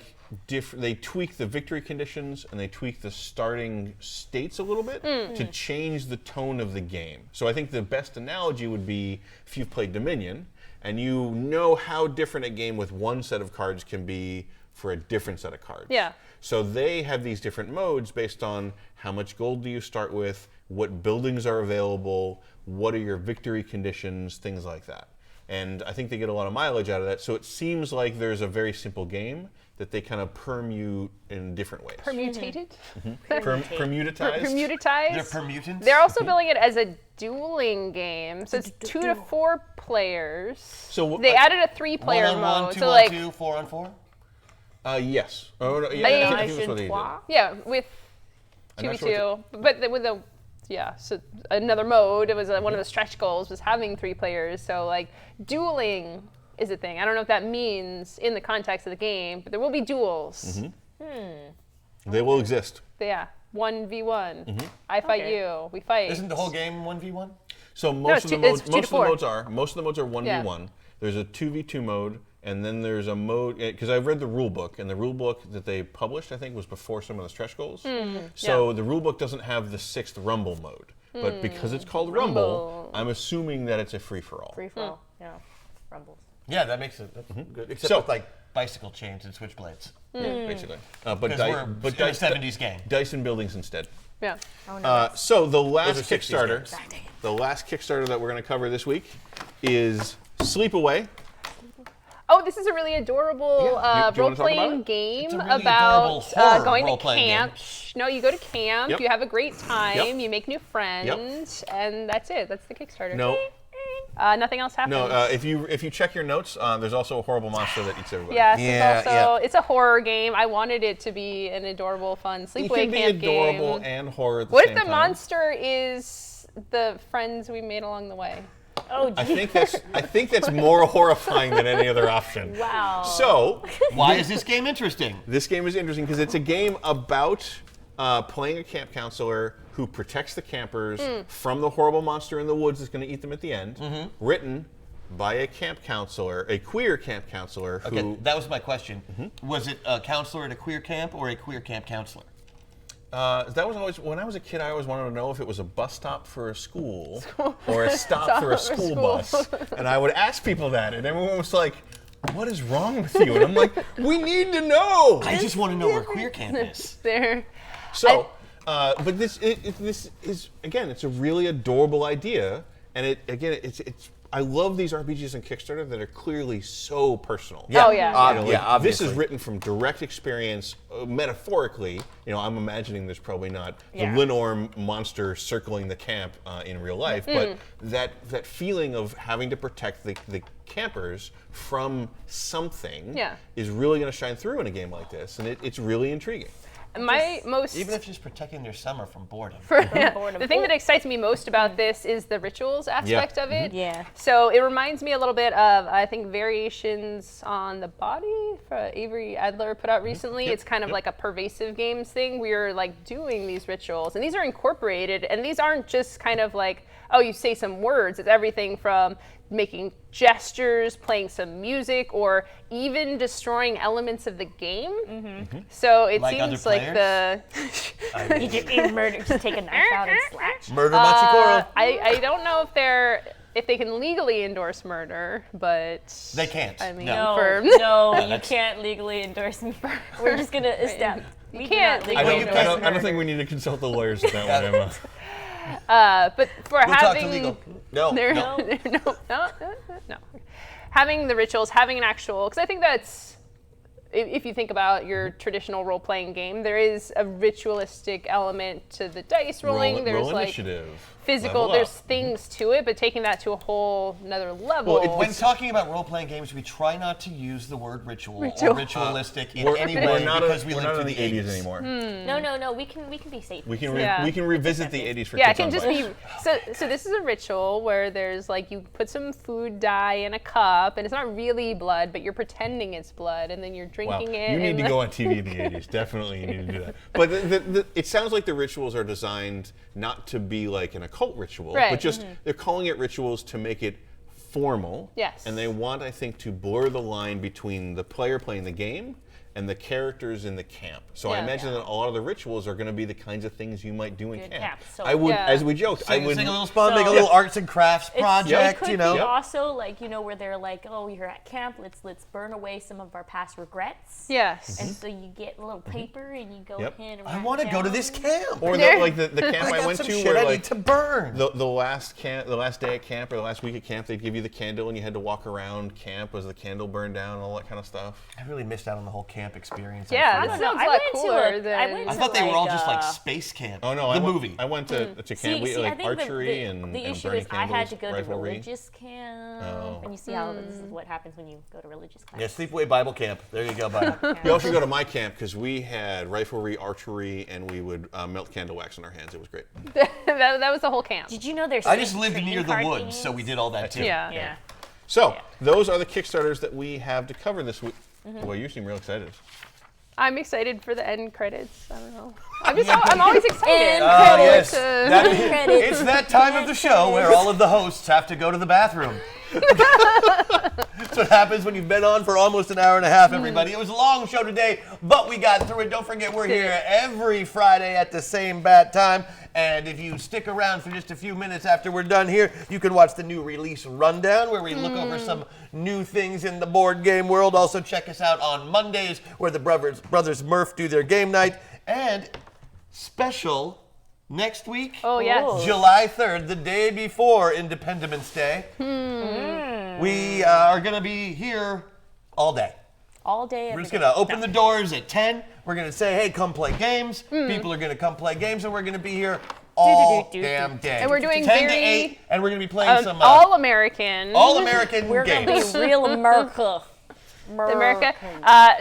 they tweak the victory conditions and they tweak the starting states a little bit to change the tone of the game. So I think the best analogy would be if you've played Dominion and you know how different a game with one set of cards can be for a different set of cards. Yeah. So they have these different modes based on how much gold do you start with, what buildings are available, what are your victory conditions, things like that. And I think they get a lot of mileage out of that. So it seems like there's a very simple game that they kind of permute in different ways. Permutated? Permutatize? Permutatize? They're permutants. They're also billing it as a dueling game. So it's 2 to 4 players. So they added a 3-player 1-on-1, mode. 2 So on like 2, 4-on-4. Yes. Oh, no, yeah, I think that's what they did. yeah, with I'm not 2v2, but with a so another mode. It was one of the stretch goals was having 3 players. So like dueling is a thing. I don't know if that means in the context of the game, but there will be duels. They will exist. Yeah, 1v1. I fight you. We fight. Isn't the whole game 1v1? So most of the it's modes, 2 to 4. are 1v1. Yeah. There's a 2v2 mode, and then there's a mode because I've read the rule book, and the rule book that they published I think was before some of the stretch goals. So the rule book doesn't have the 6th Rumble mode, but because it's called Rumble, I'm assuming that it's a free for all. Free for all. Yeah. Rumbles. Yeah, that makes it good. Except So- with like bicycle chains and switchblades. Yeah, basically. But Because we're in a 70s game. dice and buildings instead. Yeah. Oh, no. So the last Those are 60s Kickstarter, games. the last Kickstarter that we're going to cover this week is Sleepaway. Oh, this is a really adorable Do you wanna talk about role-playing it? game It's a really about adorable horror going to role-playing camp. No, you go to camp, Yep. you have a great time, Yep. you make new friends, and that's it. That's the Kickstarter. No, Nothing else happens. no. If you check your notes, there's also a horrible monster that eats everybody. Yes, Yeah, it's also it's a horror game. I wanted it to be an adorable, fun It sleepaway can be camp adorable game. and horror at the What same if the time. monster is the friends we made along the way? Oh, I geez. think that's more horrifying than any other option. Wow. So Why is this game interesting? this game is interesting because it's a game about playing a camp counselor who protects the campers from the horrible monster in the woods that's going to eat them at the end. Written by a camp counselor, a queer camp counselor who. Okay, that was my question. Was it a counselor at a queer camp or a queer camp counselor? That was always when I was a kid. I always wanted to know if it was a bus stop for a school or a stop for a school bus, and I would ask people that, and everyone was like, "What is wrong with you?" And I'm like, "We need to know." I just want to know where queer camp is. There. So, but this is again, it's a really adorable idea, and it's. I love these RPGs on Kickstarter that are clearly so personal. Oh, yeah. Obviously. This is written from direct experience, metaphorically. I'm imagining there's probably not Yeah. the Linorm monster circling the camp in real life, but that feeling of having to protect the campers from something is really going to shine through in a game like this, and it's really intriguing. My most Even if just protecting their summer from boredom. boredom. the thing that excites me most about this is the rituals aspect of it. Yeah. So it reminds me a little bit of I think Variations on the Body for Avery Adler put out recently. Yep. It's kind of like a pervasive games thing. We're like doing these rituals, and these are incorporated, and these aren't just kind of like, oh, you say some words. It's everything from making gestures, playing some music, or even destroying elements of the game. So it Like seems other like the You just murder, just take a knife out and slash. Murder Machikoro. I don't know if they can legally endorse murder, but They can't. I mean, No. for No, you that's- can't legally endorse me. We're just gonna establish. You can't legally I know you endorse can't. I don't think we need to consult the lawyers on that one, Emma. but for We'll talk having to legal. No, there- no. no. Having the rituals, having an actual, because I think that's, if you think about your traditional role-playing game, there is a ritualistic element to the dice rolling. There's roll like initiative. physical, Level there's up. things to it, but taking that to a whole another level. Well, When talking about role-playing games, we try not to use the word ritual Ritual. or ritualistic in We're, any we're way not, because we we're live not through in the the 80s 80s anymore. No, we can be safe. We can Yeah. we can revisit the 80s for Yeah, it kids can on just bikes. be so this is a ritual where there's like you put some food dye in a cup and it's not really blood, but you're pretending it's blood and then you're Wow, drinking it. you need and to go on TV in the 80s. Definitely, you need to do that. But it sounds like the rituals are designed not to be like an occult ritual, Right. but just they're calling it rituals to make it formal. Yes. And they want, I think, to blur the line between the player playing the game and the characters in the camp. So I Yeah. imagine that a lot of the rituals are going to be the kinds of things you might do in Good camp. camp. So- I would, Yeah. as we joked, I would. Sing a little song, So- make a little arts and crafts It project, could you know. be also like, where they're like, oh, you're at camp, let's burn away some of our past regrets. Yes. And so you get a little paper and you go Yep. in and I write want to go to this down. camp. Or There- like the camp I I got went some to shit where I like need to burn. the last day at camp or the last week at camp, they'd give you the candle and you had to walk around camp as the candle burned down and all that kind of stuff. I really missed out on the whole camp experience. Yeah, I that forgot. sounds a lot cooler I than. went I to thought they were all like, just like space camp. Oh no, the I went, movie. I went to camp. We I like think archery and the issue burning is I had to candles, go to riflery. religious camp, Oh. and you see how this is what happens when you go to religious class. Yeah, Sleepaway Bible Camp. There you go, buddy. You also go to my camp because we had riflery, archery, and we would melt candle wax in our hands. It was great. that was the whole camp. Did you know there's? I just safe lived trading near the card woods, games? so we did all that too. Yeah. Yeah. So Yeah. those are the Kickstarters that we have to cover this week. Well, you seem real excited. I'm excited for the end credits. I don't know. I'm always excited. End Yes. Uh, That- credits. it's that time of the show where all of the hosts have to go to the bathroom. That's what happens when you've been on for almost an hour and a half, everybody. It was a long show today, but we got through it. Don't forget, we're here every Friday at the same bat time. And if you stick around for just a few minutes after we're done here, you can watch the new release rundown where we look over some new things in the board game world. Also, check us out on Mondays where the brothers Murph do their game night. And special next week. Oh, yes. Oh. July 3rd, the day before Independence Day. We are going to be here all day. All day. We're just going to open the doors at 10. We're going to say, hey, come play games. People are going to come play games, and we're going to be here all damn day. And we're doing 10 to very, 8, and we're going to be playing some all American. all-American We're games. gonna be real America. America,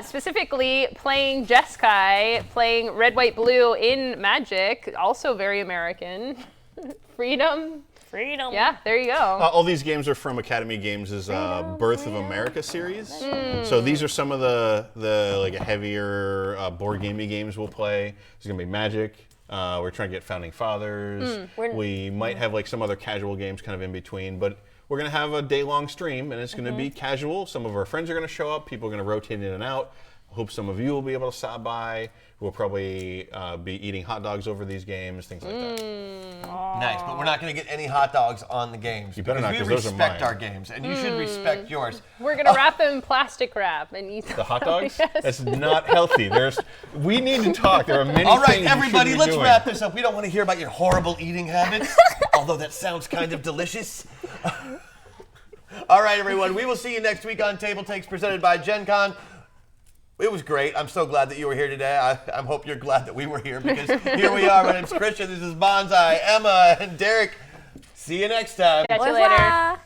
specifically playing Jeskai, playing Red, White, Blue in Magic, also very American. Freedom. Yeah, there you go. All these games are from Academy Games' Birth of America series. So these are some of the like heavier board gamey games we'll play. There's gonna be Magic. We're trying to get Founding Fathers. We might have like some other casual games kind of in between, but we're gonna have a day-long stream, and it's gonna be casual. Some of our friends are gonna show up. People are gonna rotate in and out. Hope some of you will be able to stop by. We'll probably be eating hot dogs over these games, things like that. Nice, but we're not going to get any hot dogs on the games. You better not, because 'cause we those are respect mine. our games, and you should respect yours. We're gonna wrap them in plastic wrap and eat them. The hot dogs? Yes. That's not healthy. We need to talk. There are many All right, things you everybody, shouldn't be let's doing. wrap this up. We don't want to hear about your horrible eating habits, although that sounds kind of delicious. All right, everyone, we will see you next week on Table Takes presented by Gen Con. It was great. I'm so glad that you were here today. I hope you're glad that we were here because here we are. My name's Christian. This is Bonsai, Emma, and Derek. See you next time. Catch you later.